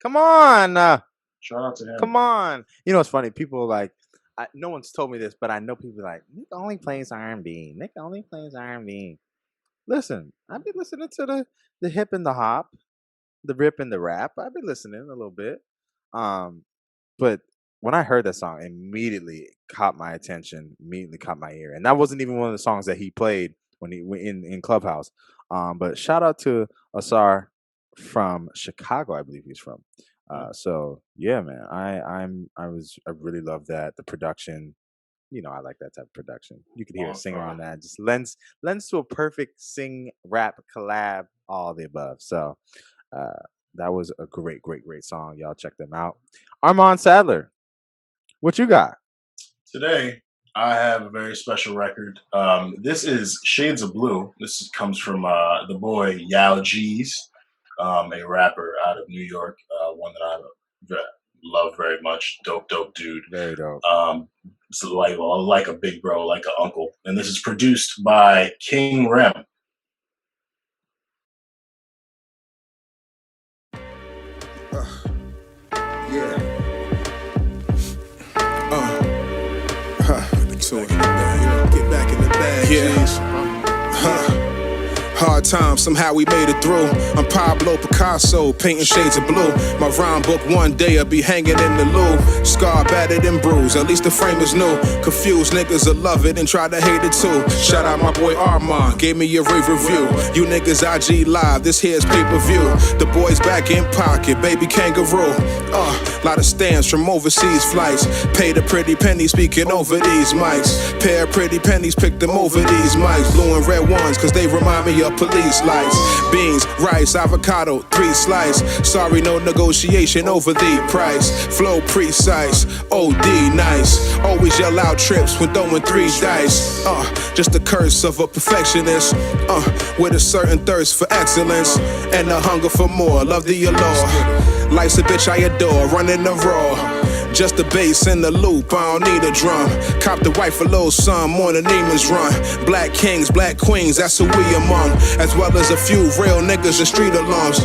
Come on. Shout out to him. Come on. You know what's funny? People like, no one's told me this, but I know people like, Nick only plays R&B. Nick only plays R&B. Listen, I've been listening to the hip and the hop, the rip and the rap. I've been listening a little bit. But when I heard that song, immediately caught my attention, immediately caught my ear. And that wasn't even one of the songs that he played when he went in Clubhouse. But shout out to Asar from Chicago, I believe he's from. So yeah, man, I really love that. The production, you know, I like that type of production. You could hear a singer on that. Just lends to a perfect sing rap collab, all the above. So that was a great song. Y'all check them out. Armand Sadler, what you got? Today, I have a very special record. This is Shades of Blue. This comes from the boy Yaw Geez, a rapper out of New York, one that I love very much. Dope dude. Very dope. So like a big bro, like an uncle. And this is produced by King Rem. Get back in the bag, Hard times, somehow we made it through. I'm Pablo Picasso, painting shades of blue. My rhyme book one day will be hanging in the Louvre. Scar, battered and bruised, at least the frame is new. Confused niggas will love it and try to hate it too. Shout out my boy Armand, gave me a rave review. You niggas IG live, this here's pay-per-view. The boys back in pocket, baby kangaroo. Lot of stands from overseas flights. Paid a pretty penny speaking over these mics. Pair of pretty pennies, pick them over these mics. Blue and red ones, cause they remind me of police lights. Beans, rice, avocado, 3 slice. Sorry, no negotiation over the price. Flow precise, OD nice. Always yell out trips when throwing 3 dice. Just the curse of a perfectionist. With a certain thirst for excellence and a hunger for more. Love the allure. Life's a bitch I adore, running the raw. Just the bass and the loop, I don't need a drum. Cop the wife a little son, more than Neiman's run. Black kings, black queens, that's who we among. As well as a few real niggas and street alarms.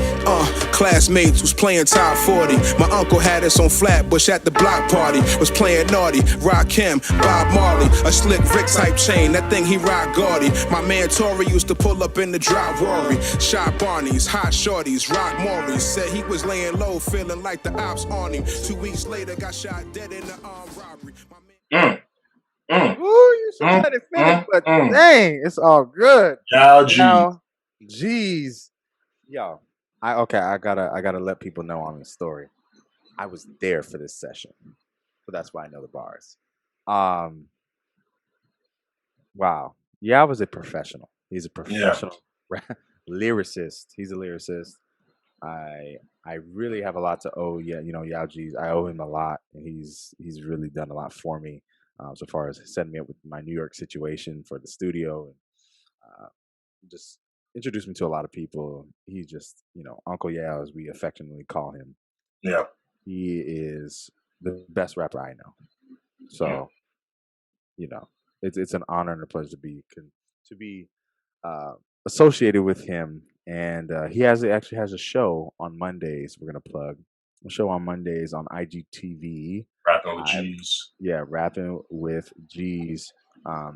Classmates who's playing top 40. My uncle had us on Flatbush at the block party. Was playing naughty, Rock him, Bob Marley. A slick Rick type chain, that thing he rock gaudy. My man Tory used to pull up in the drop Rory. Shot Barneys, hot shorties, rock Maury. Said he was laying low, feeling like the ops on him. 2 weeks later, got shot dead in the armed robbery. Ooh, you should let it finish, but dang, it's all good. Yaw Geez. Yo, I gotta let people know on the story. I was there for this session, so that's why I know the bars. Wow. Yeah, I was a professional. He's a professional lyricist. He's a lyricist. I really have a lot to owe. Yeah, you know, Yaw Geez. I owe him a lot, and he's really done a lot for me. So far as setting me up with my New York situation for the studio, and just introduced me to a lot of people. He's just, you know, Uncle Yaw, as we affectionately call him. Yeah. he is the best rapper I know. So, you know, it's an honor and a pleasure to be associated with him. And he actually has a show on Mondays. We're gonna plug a show on Mondays on IGTV. Rapping with G's. Yeah, rapping with G's.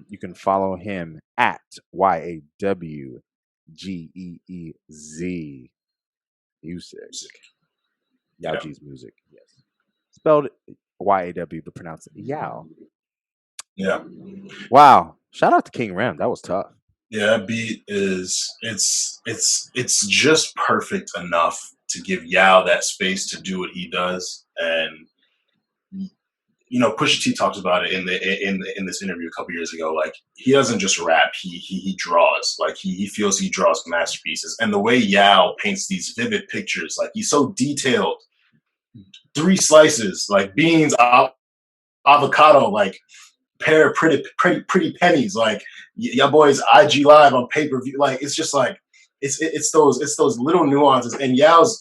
You can follow him at YAWGEEZ music. Yaw Geez music. Yes, spelled YAW, but pronounced Yaw. Yeah. Wow. Shout out to King Ram. That was tough. Yeah, that beat is it's just perfect enough to give Yao that space to do what he does. And you know, Pusha T talked about it in this interview a couple years ago. Like, he doesn't just rap; he draws. Like, he feels he draws masterpieces. And the way Yao paints these vivid pictures, like, he's so detailed. 3 slices, like beans, avocado, like pair of pretty pennies, like y'all boys IG live on pay-per-view. Like, it's just like it's those little nuances. And Yao's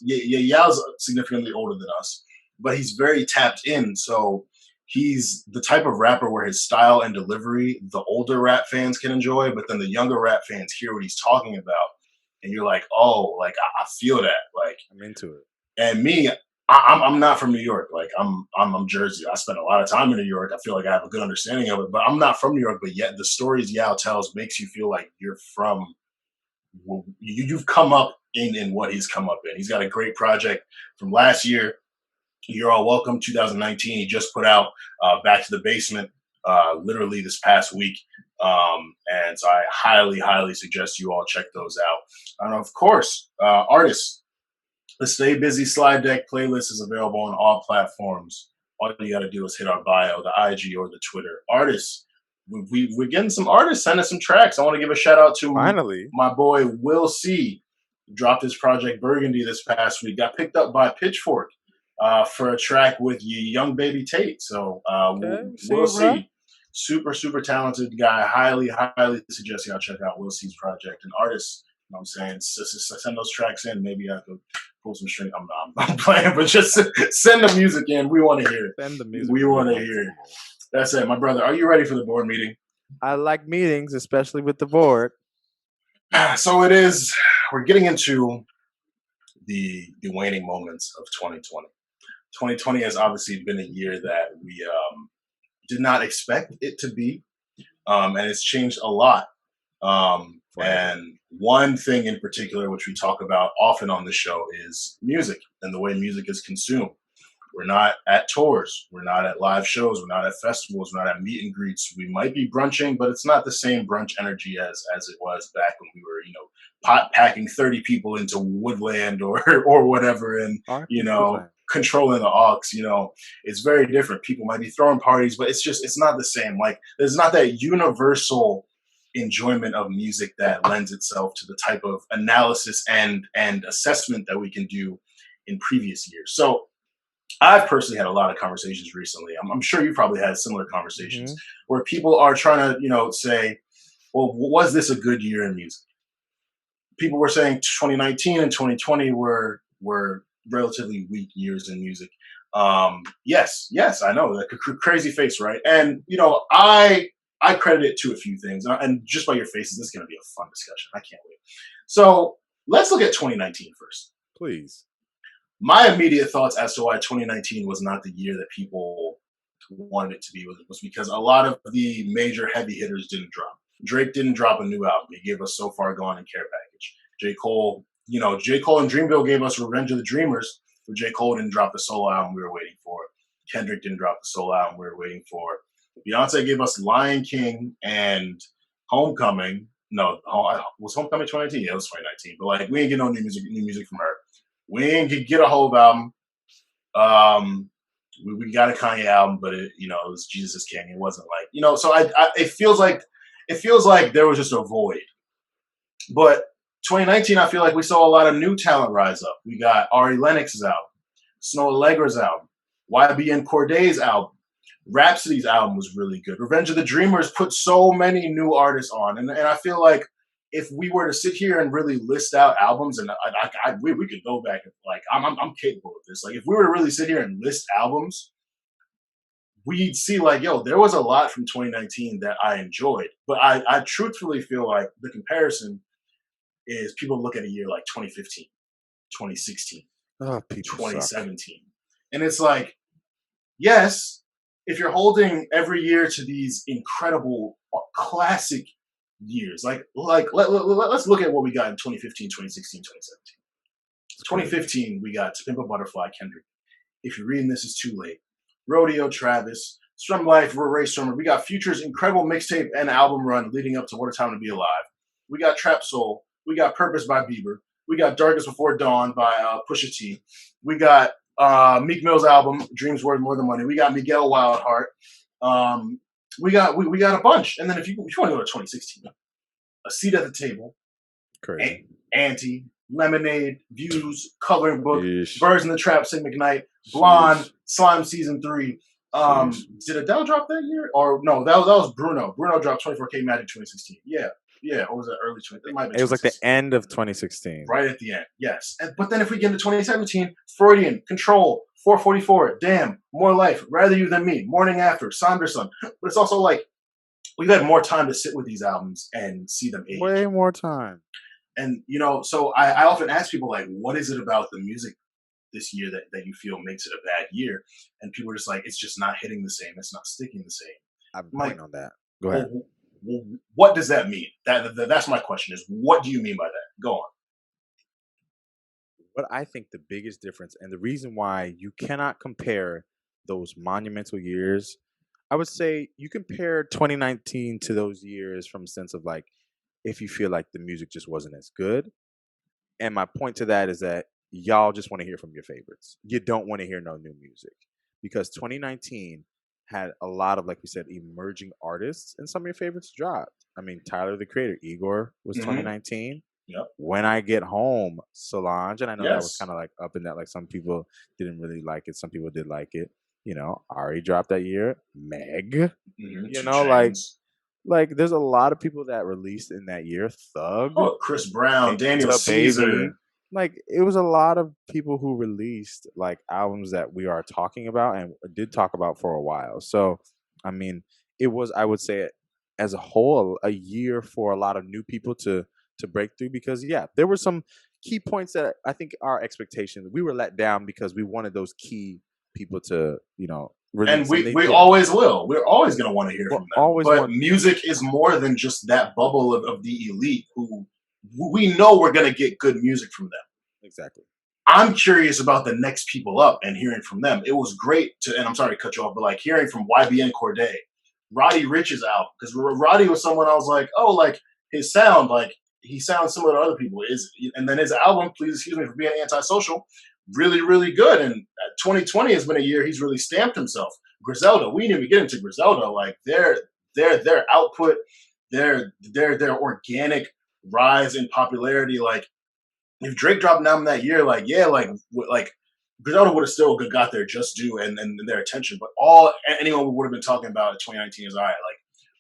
significantly older than us, but he's very tapped in. So he's the type of rapper where his style and delivery, the older rap fans can enjoy, but then the younger rap fans hear what he's talking about, and you're like, oh, like I feel that. Like, I'm into it. And me, I'm not from New York. Like, I'm Jersey. I spent a lot of time in New York. I feel like I have a good understanding of it, but I'm not from New York. But yet the stories Yao tells makes you feel like you're from. You've come up in what he's come up in. He's got a great project from last year. You're All Welcome, 2019. He just put out Back to the Basement, literally this past week. And so I highly suggest you all check those out. And of course, artists. The Stay Busy slide deck playlist is available on all platforms. All you got to do is hit our bio, the IG or the Twitter. Artists, we're getting some artists sending some tracks. I want to give a shout out to my boy Will C. Dropped his project Burgundy this past week. Got picked up by Pitchfork for a track with Young Baby Tate. So Will C. Super talented guy. Highly suggest y'all check out Will C's project. And artists, you know what I'm saying, send those tracks in. Maybe I could pull some string. I'm playing, but just send the music in. We want to hear it. Send the music. We want to hear it. That's it, my brother. Are you ready for the board meeting? I like meetings, especially with the board. So it is. We're getting into the waning moments of 2020. 2020 has obviously been a year that we did not expect it to be, and it's changed a lot. And one thing in particular, which we talk about often on the show, is music and the way music is consumed. We're not at tours. We're not at live shows. We're not at festivals. We're not at meet and greets. We might be brunching, but it's not the same brunch energy as it was back when we were, pot packing 30 people into Woodland or whatever, and, controlling the aux. It's very different. People might be throwing parties, but it's not the same. Like, there's not that universal enjoyment of music that lends itself to the type of analysis and assessment that we can do in previous years. So I've personally had a lot of conversations recently. I'm sure you probably had similar conversations where people are trying to, say, well, was this a good year in music? People were saying 2019 and 2020 were relatively weak years in music. Yes, I know, like a crazy face, right? And, I credit it to a few things. And just by your faces, this is going to be a fun discussion. I can't wait. So let's look at 2019 first. Please. My immediate thoughts as to why 2019 was not the year that people wanted it to be was because a lot of the major heavy hitters didn't drop. Drake didn't drop a new album. He gave us So Far Gone and Care Package. J. Cole and Dreamville gave us Revenge of the Dreamers, but J. Cole didn't drop the solo album we were waiting for. Kendrick didn't drop the solo album we were waiting for. Beyonce gave us Lion King and Homecoming. No, was Homecoming 2019? Yeah, it was 2019. But like, we ain't get no new music from her. We ain't get a whole album. We got a Kanye album, but it was Jesus is King. It wasn't like, so it feels like there was just a void. But 2019, I feel like we saw a lot of new talent rise up. We got Ari Lennox's album, Snow Allegra's album, YBN Corday's album. Rhapsody's album was really good. Revenge of the Dreamers put so many new artists on. And I feel like if we were to sit here and really list out albums, and we could go back and like I'm capable of this. Like if we were to really sit here and list albums, we'd see like, yo, there was a lot from 2019 that I enjoyed, but I truthfully feel like the comparison is people look at a year like 2015, 2016, Oh, people suck. 2017, and it's like, yes, if you're holding every year to these incredible classic years, let's look at what we got in 2015, 2016, 2017. 2015, we got To Pimp a Butterfly, Kendrick. If you're reading this, it's too late. Rodeo, Travis. Strum Life, Ray Summer. We got Future's incredible mixtape and album run leading up to What a Time to Be Alive. We got Trap Soul. We got Purpose by Bieber. We got Darkest Before Dawn by Pusha T. We got Meek Mill's album, Dreams Worth More Than Money. We got Miguel Wildheart. We got a bunch. And then if you want to go to 2016, A Seat at the Table, Crazy. Anti, Lemonade, Views, Coloring Book, Yeesh. Birds in the Trap, Sig McKnight, Blonde, Sheesh. Slime Season 3. Sheesh. Did Adele drop that year? Or no, that was Bruno. Bruno dropped 24K Magic 2016. Yeah, or was it early 20? It was like the end of 2016. Right at the end, yes. But then if we get into 2017, Freudian, Control, 444, Damn, More Life, Rather You Than Me, Morning After, Sanderson. But it's also like we've had more time to sit with these albums and see them age. Way more time. And, so I often ask people, like, what is it about the music this year that you feel makes it a bad year? And people are just like, it's just not hitting the same. It's not sticking the same. I'm pointing on that. Go ahead. Well, what does that mean? That's my question is, what do you mean by that? Go on. What I think the biggest difference and the reason why you cannot compare those monumental years, I would say you compare 2019 to those years from a sense of like, if you feel like the music just wasn't as good. And my point to that is that y'all just want to hear from your favorites. You don't want to hear no new music because 2019 had a lot of, like we said, emerging artists, and some of your favorites dropped. I mean, Tyler, the Creator, Igor was 2019. Yep. When I Get Home, Solange, and I know that was Yes. kind of like up in that, like some people didn't really like it, some people did like it. Ari dropped that year. Meg, Mm-hmm. you Two know, Chainz. like there's a lot of people that released in that year. Thug, Chris Brown, Daniel Da Caesar. Baby. Like it was a lot of people who released like albums that we are talking about and did talk about for a while. So, I mean, it was, I would say, as a whole, a year for a lot of new people to break through because there were some key points that I think our expectations, we were let down because we wanted those key people to, release. And we always will. We're always going to want to hear from them. But music is more than just that bubble of the elite who we know we're going to get good music from them. Exactly. I'm curious about the next people up and hearing from them. It was great and I'm sorry to cut you off, but like hearing from YBN Cordae, Roddy Ricch's album, because Roddy was someone I was like, oh, like his sound, like he sounds similar to other people. And then his album, please excuse me for being antisocial, really, really good. And 2020 has been a year he's really stamped himself. Griselda, we didn't even get into Griselda. Like their output, their organic rise in popularity. Like if Drake dropped an album that year, like Griselda would have still got their just due and their attention. But all anyone would have been talking about in 2019 is all right, like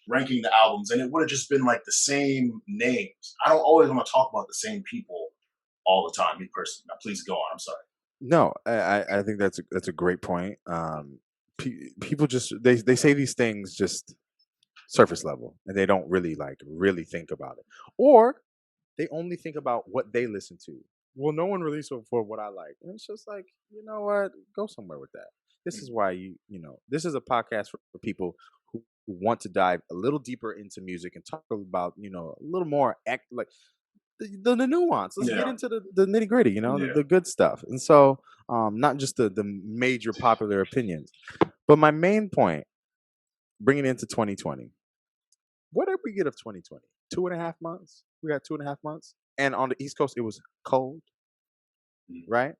ranking the albums, and it would have just been like the same names. I don't always want to talk about the same people all the time. Me personally, now please go on. I'm sorry. No, I think that's a great point. People just they say these things just surface level, and they don't really think about it, or they only think about what they listen to. Well, no one released it for what I like, and it's just like, you know what, go somewhere with that. This is why this is a podcast for people who want to dive a little deeper into music and talk about a little more like the nuance. Let's get into the nitty gritty, the good stuff. And so not just the major popular opinions. But my main point, bringing it into 2020, what did we get of 2020? 2.5 months? We got 2.5 months. And on the East Coast, it was cold, right?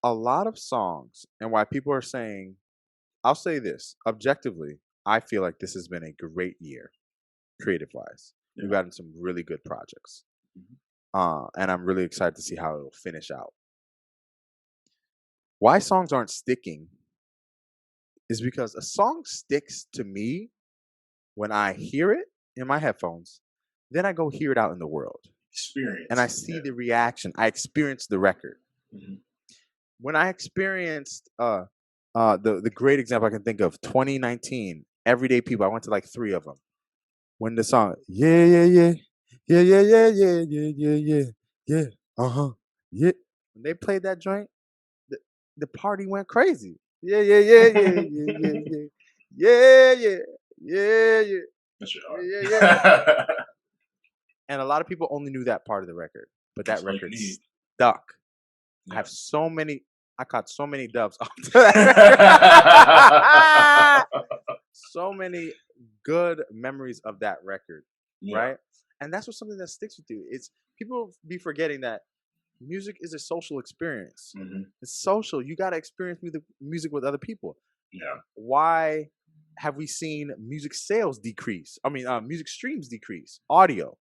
A lot of songs, and why people are saying, I'll say this, objectively, I feel like this has been a great year, creative-wise. We've gotten some really good projects. And I'm really excited to see how it'll finish out. Why songs aren't sticking is because a song sticks to me when I hear it in my headphones Then I go hear it out in the world. Experience. And I see the reaction. I experience the record. Mhm. When I experienced the great example I can think of, 2019, Everyday People, I went to like 3 of them. When the song, yeah, yeah, yeah, yeah, yeah, yeah, yeah, yeah, yeah, yeah, yeah, yeah. When they played that joint, the party went crazy. Yeah, yeah, yeah, yeah, yeah, yeah, yeah, yeah, yeah, yeah, yeah. That's your Yeah, heart. And a lot of people only knew that part of the record, but that That's all you record need. stuck. Yeah. I have I caught so many dubs off that record. So many good memories of that record, Yeah. right? And that's what something that sticks with you. It's people be forgetting that music is a social experience. Mhm. It's social. You got to experience music with other people. Yeah. Why have we seen music sales decrease? I mean, music streams decrease, audio,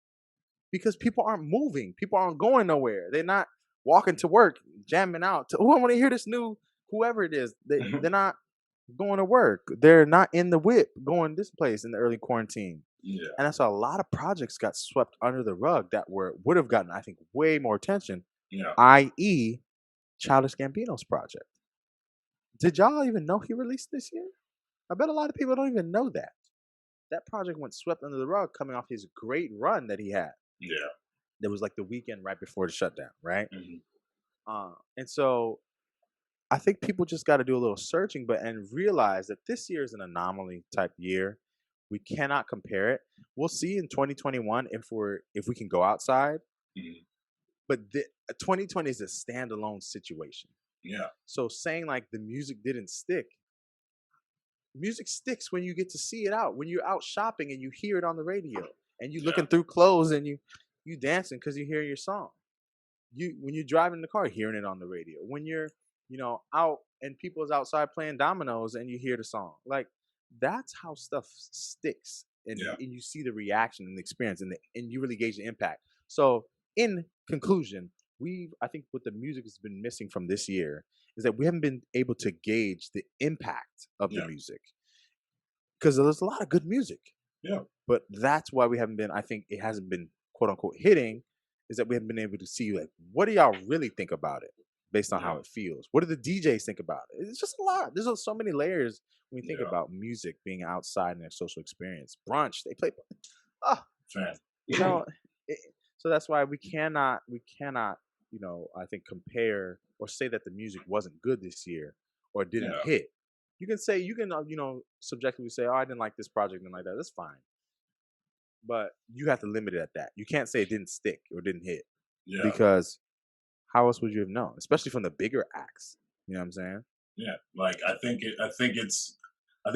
because people aren't moving. People aren't going nowhere. They're not walking to work, jamming out. I want to hear this new whoever it is. They're not going to work. They're not in the whip going this place in the early quarantine. Yeah. And that's why a lot of projects got swept under the rug that would have gotten, I think, way more attention. Yeah. I.e., Childish Gambino's project. Did y'all even know he released this year? I bet a lot of people don't even know that. That project went swept under the rug coming off his great run that he had. Yeah. There was like the weekend right before the shutdown, right? Mhm. And so I think people just got to do a little searching, and realize that this year is an anomaly type year. We cannot compare it. We'll see in 2021 if we can go outside. Mhm. But 2020 is a standalone situation. Yeah. So saying like the music didn't stick, music sticks when you get to see it out. When you're out shopping and you hear it on the radio, and you looking through clothes and you dancing because you hear your song. When you're driving the car, hearing it on the radio. When you're out and people's outside playing dominoes and you hear the song, like that's how stuff sticks, and you see the reaction and the experience, and you really gauge the impact. So in conclusion, I think what the music has been missing from this year is that we haven't been able to gauge the impact of the music, because there's a lot of good music. Yeah. But that's why we haven't been, I think it hasn't been quote unquote hitting, is that we haven't been able to see like, what do y'all really think about it based on how it feels? What do the DJs think about it? It's just a lot. There's so many layers when we think about music being outside in their social experience. Brunch, they play. So that's why we cannot, I think compare or say that the music wasn't good this year or didn't hit. You can subjectively say, oh, I didn't like this project and like that. That's fine. But you have to limit it at that. You can't say it didn't stick or didn't hit. Yeah. Because how else would you have known? Especially from the bigger acts. You know what I'm saying? Yeah. Like I think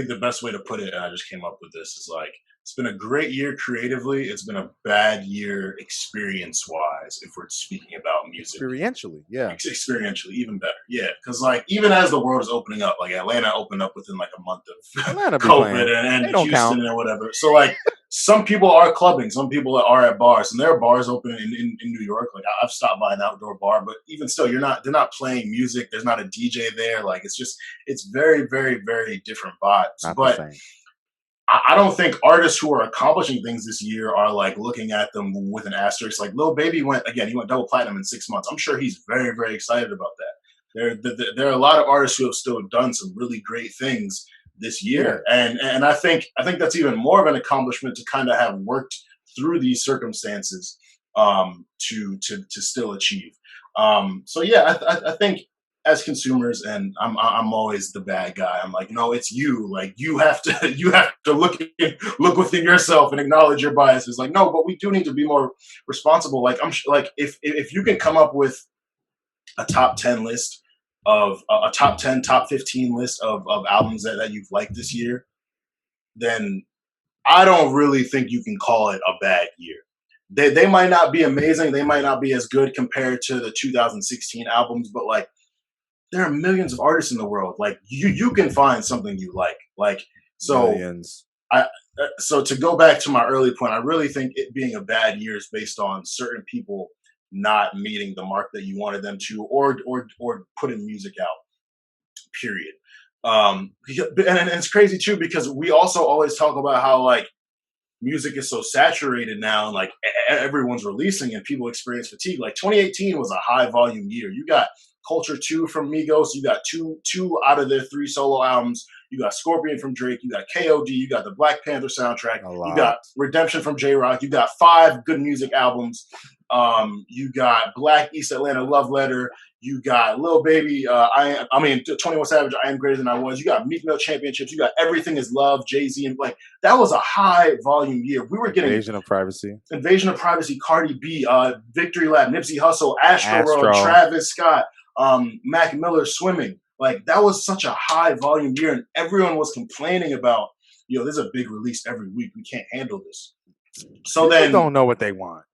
the best way to put it, and I just came up with this, is like, it's been a great year creatively. It's been a bad year experience-wise, if we're speaking about music. Experientially, yeah. Experientially, even better. Yeah, because like even as the world is opening up, like Atlanta opened up within like a month of COVID and Houston and whatever. So like some people are clubbing, some people are at bars, and there are bars open in New York. Like I've stopped by an outdoor bar, but even still, they're not playing music. There's not a DJ there. Like it's very, very, very different vibes. Not but the same. I don't think artists who are accomplishing things this year are like looking at them with an asterisk. Like Lil Baby he went double platinum in 6 months. I'm sure he's very, very excited about that. There are a lot of artists who have still done some really great things this year, and I think that's even more of an accomplishment to kind of have worked through these circumstances to still achieve. So yeah, I think, as consumers, and I'm always the bad guy. I'm like, no, it's you. Like you have to look within yourself and acknowledge your biases. Like, no, but we do need to be more responsible. Like like if you can come up with a top 10 list of a top 10, top 15 list of albums that you've liked this year, then I don't really think you can call it a bad year. They might not be amazing. They might not be as good compared to the 2016 albums, but like, there are millions of artists in the world. Like you can find something you like. Like so. Millions. So to go back to my early point, I really think it being a bad year is based on certain people not meeting the mark that you wanted them to, or putting music out. Period. And it's crazy too, because we also always talk about how like music is so saturated now, and like everyone's releasing, and people experience fatigue. Like 2018 was a high volume year. You got Culture 2 from Migos. You got two out of their 3 solo albums. You got Scorpion from Drake. You got KOD. You got the Black Panther soundtrack. You got Redemption from J Rock. You got 5 good music albums. You got Black East Atlanta Love Letter. You got Lil Baby. 21 Savage. I Am Greater Than I Was. You got Meek Mill Championships. You got Everything Is Love. Jay-Z, and like that was a high volume year. We were getting Invasion of Privacy, Cardi B, Victory Lap, Nipsey Hussle, Astro, Travis Scott, Mac Miller, Swimming. Like that was such a high volume year, and everyone was complaining about, there's a big release every week. We can't handle this. So People then don't know what they want.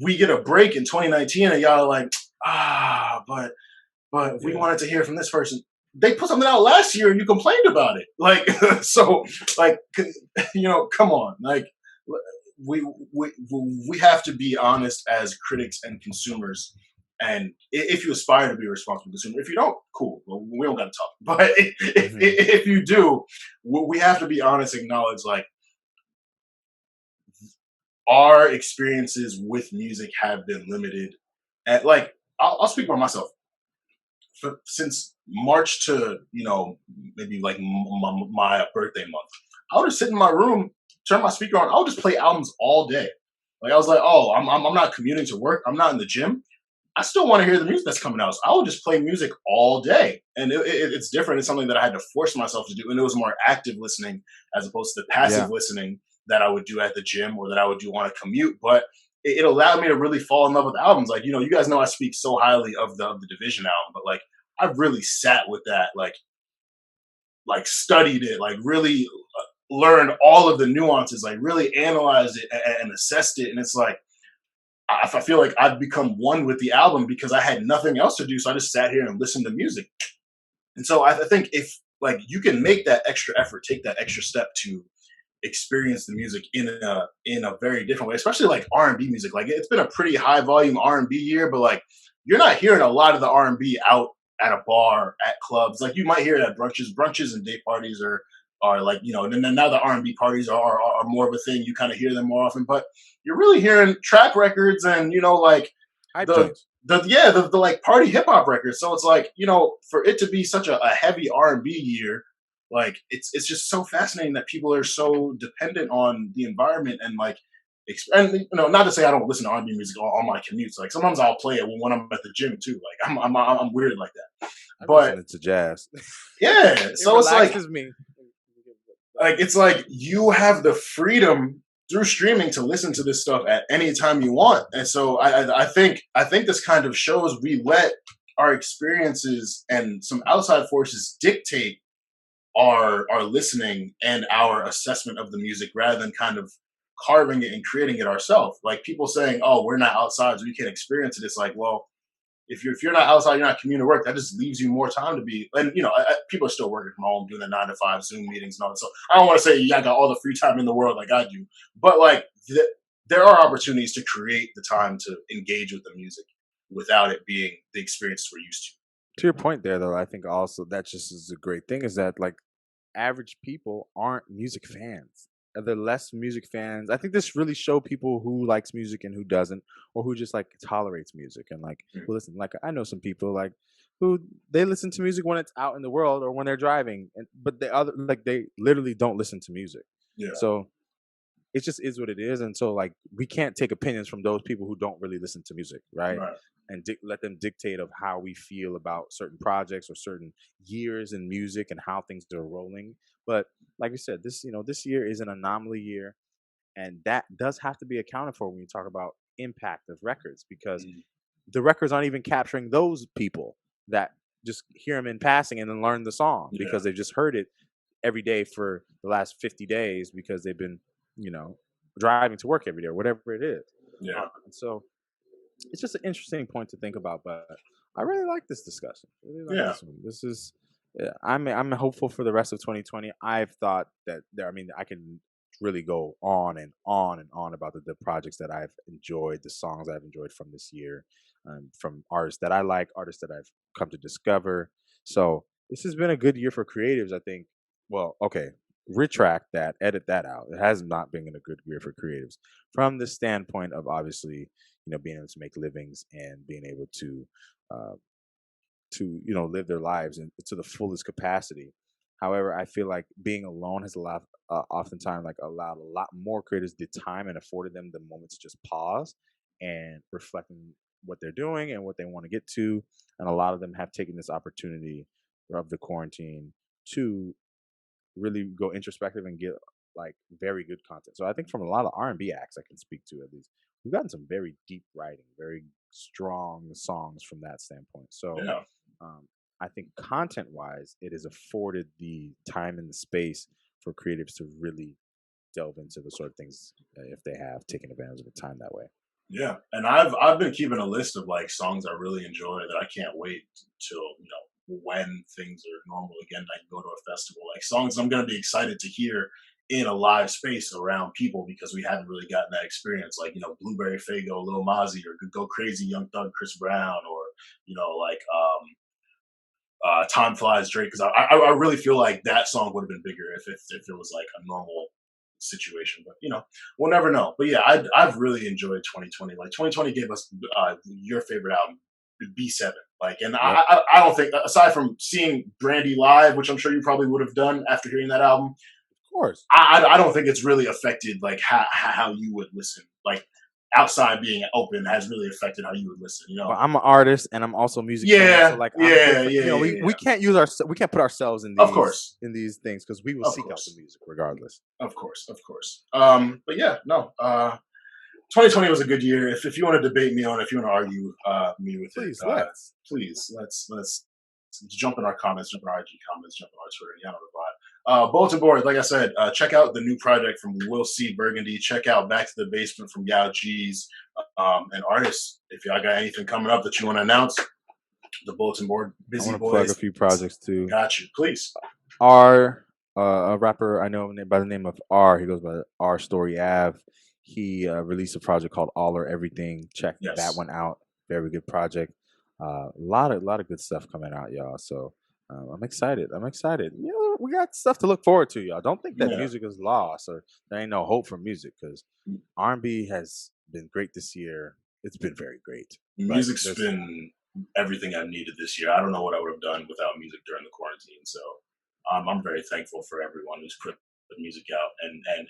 We get a break in 2019, and y'all are like, but we wanted to hear from this person. They put something out last year, and you complained about it. Like, so, like, come on. Like, we have to be honest as critics and consumers. And if you aspire to be a responsible consumer, if you don't, cool. Well, we don't got to talk. But if you do, we have to be honest, acknowledge, like, our experiences with music have been limited. And, like, I'll speak for myself. Since March to, maybe like my birthday month, I would just sit in my room, turn my speaker on. I would just play albums all day. Like, I was like, I'm not commuting to work. I'm not in the gym. I still want to hear the music that's coming out. So I would just play music all day. And it's different. It's something that I had to force myself to do. And it was more active listening as opposed to the passive listening that I would do at the gym or that I would do on a commute. But it allowed me to really fall in love with albums. Like, you guys know I speak so highly of the Division album, but like I've really sat with that, like studied it, like really learned all of the nuances, like really analyzed it and assessed it. And it's like, I feel like I've become one with the album because I had nothing else to do. So I just sat here and listened to music. And so I think if like you can make that extra effort, take that extra step to experience the music in a very different way, especially like R&B music. Like it's been a pretty high volume R&B year, but like you're not hearing a lot of the R&B out at a bar, at clubs. Like you might hear it at brunches and day parties are like, and now the R&B parties are more of a thing. You kind of hear them more often, but you're really hearing trap records and, like the like party hip hop records. So it's like, for it to be such a heavy R&B year, like it's just so fascinating that people are so dependent on the environment and like, and not to say I don't listen to R&B music on my commutes. Like sometimes I'll play it when I'm at the gym too. Like I'm weird like that. But it's jazz. Yeah, so it's like me. Like it's like you have the freedom through streaming to listen to this stuff at any time you want. And so I think this kind of shows we let our experiences and some outside forces dictate our listening and our assessment of the music rather than kind of carving it and creating it ourselves. Like people saying, "Oh, we're not outside, so we can't experience it." It's like, well, if you're not outside, you're not commuting work. That just leaves you more time to be. And people are still working from home, doing the 9 to 5 Zoom meetings and all that. So I don't want to say I got all the free time in the world like I do, but like there are opportunities to create the time to engage with the music without it being the experience we're used to. To your point there, though, I think also that just is a great thing is that like average people aren't music fans. They're less music fans. I think this really show people who likes music and who doesn't, or who just like tolerates music and like who listen. Like I know some people like who they listen to music when it's out in the world or when they're driving, but they literally don't listen to music. Yeah. So it just is what it is, and so like we can't take opinions from those people who don't really listen to music, right? And let them dictate of how we feel about certain projects or certain years in music and how things are rolling. But like we said, this year is an anomaly year, and that does have to be accounted for when you talk about impact of records, because the records aren't even capturing those people that just hear them in passing and then learn the song because they've just heard it every day for the last 50 days because they've been, driving to work every day or whatever it is. Yeah. And so it's just an interesting point to think about, but I really like this discussion. This is, I'm hopeful for the rest of 2020. I've thought that I can really go on and on and on about the projects that I've enjoyed, the songs I've enjoyed from this year, from artists that I like, artists that I've come to discover. So this has been a good year for creatives, I think. Well, okay, retract that, edit that out. It has not been a good year for creatives from the standpoint of obviously, being able to make livings and being able uh, to live their lives and to the fullest capacity. However, I feel like being alone has allowed, oftentimes, like allowed a lot more creators the time and afforded them the moment to just pause and reflect on what they're doing and what they want to get to. And a lot of them have taken this opportunity of the quarantine to really go introspective and get like very good content. So I think from a lot of R&B acts I can speak to, at least, we've gotten some very deep writing, very strong songs from that standpoint. So Yeah. I think content wise, it has afforded the time and the space for creatives to really delve into the sort of things if they have taken advantage of the time that way. Yeah, and I've been keeping a list of like songs I really enjoy that I can't wait till when things are normal again and I can go to a festival. Like songs I'm gonna be excited to hear in a live space around people because we haven't really gotten that experience. Like Blueberry Faygo, Lil Mozzie, or Go Crazy, Young Thug, Chris Brown, or like Time Flies, Drake. Because I really feel like that song would have been bigger if it was like a normal situation, but we'll never know. But yeah, I've really enjoyed 2020. Like 2020 gave us your favorite album, B7. Like, and I don't think, aside from seeing Brandy live, which I'm sure you probably would have done after hearing that album, of course, I don't think it's really affected like how you would listen. Like outside being open has really affected how you would listen. But I'm an artist and I'm also a music Yeah, fan, so like yeah, we can't use we can't put ourselves in these, of course, in these things because we will seek out the music regardless. Of course. But yeah, no. 2020 was a good year. If you want to debate me on it, if you want to argue me with please, let's jump in our comments, jump in our IG comments, jump in our Twitter. Yeah, I know the vibe. Bulletin board, like I said, check out the new project from Will C. Burgundy. Check out Back to the Basement from Yaw Geez. And artists, if y'all got anything coming up that you want to announce, the bulletin board, busy I want to boys. plug a few projects too. Got you, please. R, a rapper I know by the name of R. He goes by R Story Ave. He released a project called All or Everything. Check that one out. Very good project. A lot of good stuff coming out, y'all. So I'm excited. We got stuff to look forward to, y'all. Don't think that music is lost or there ain't no hope for music, because R&B has been great this year. It's been very great. Music's been everything I've needed this year. I don't know what I would have done without music during the quarantine. So I'm very thankful for everyone who's put music out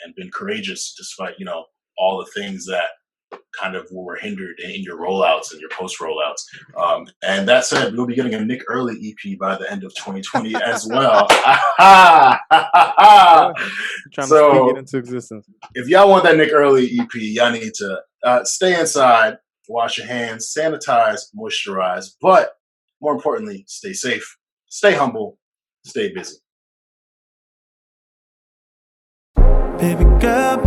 and been courageous despite all the things that kind of were hindered in your rollouts and your post rollouts. And that said, we'll be getting a Nick Early EP by the end of 2020 as well. Trying to speak it into existence. If y'all want that Nick Early EP, y'all need to stay inside, wash your hands, sanitize, moisturize, but more importantly, stay safe, stay humble, stay busy. Baby girl,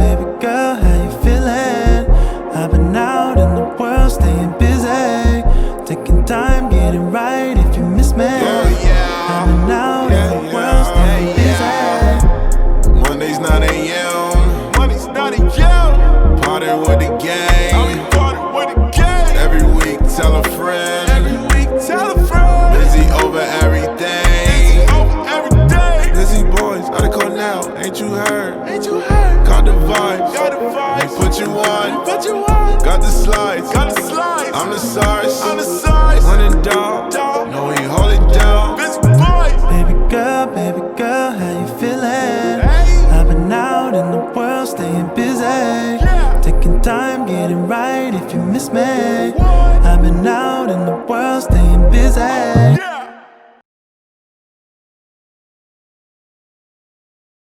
how you feeling? I've been out in the world, staying busy, taking time, getting right if you miss me. I've been out in the world, staying busy. Mondays 9 a.m. Party with the gang. Every week, tell a friend. Busy over everything. Busy boys, out of call now. Ain't you heard? Got the vibes. They put you on. Got the slides. I'm the size. Running dog. No, he hold it down. Baby girl, how you feeling? I've been out in the world, staying busy, taking time, getting right if you miss me. I've been out in the world, staying busy.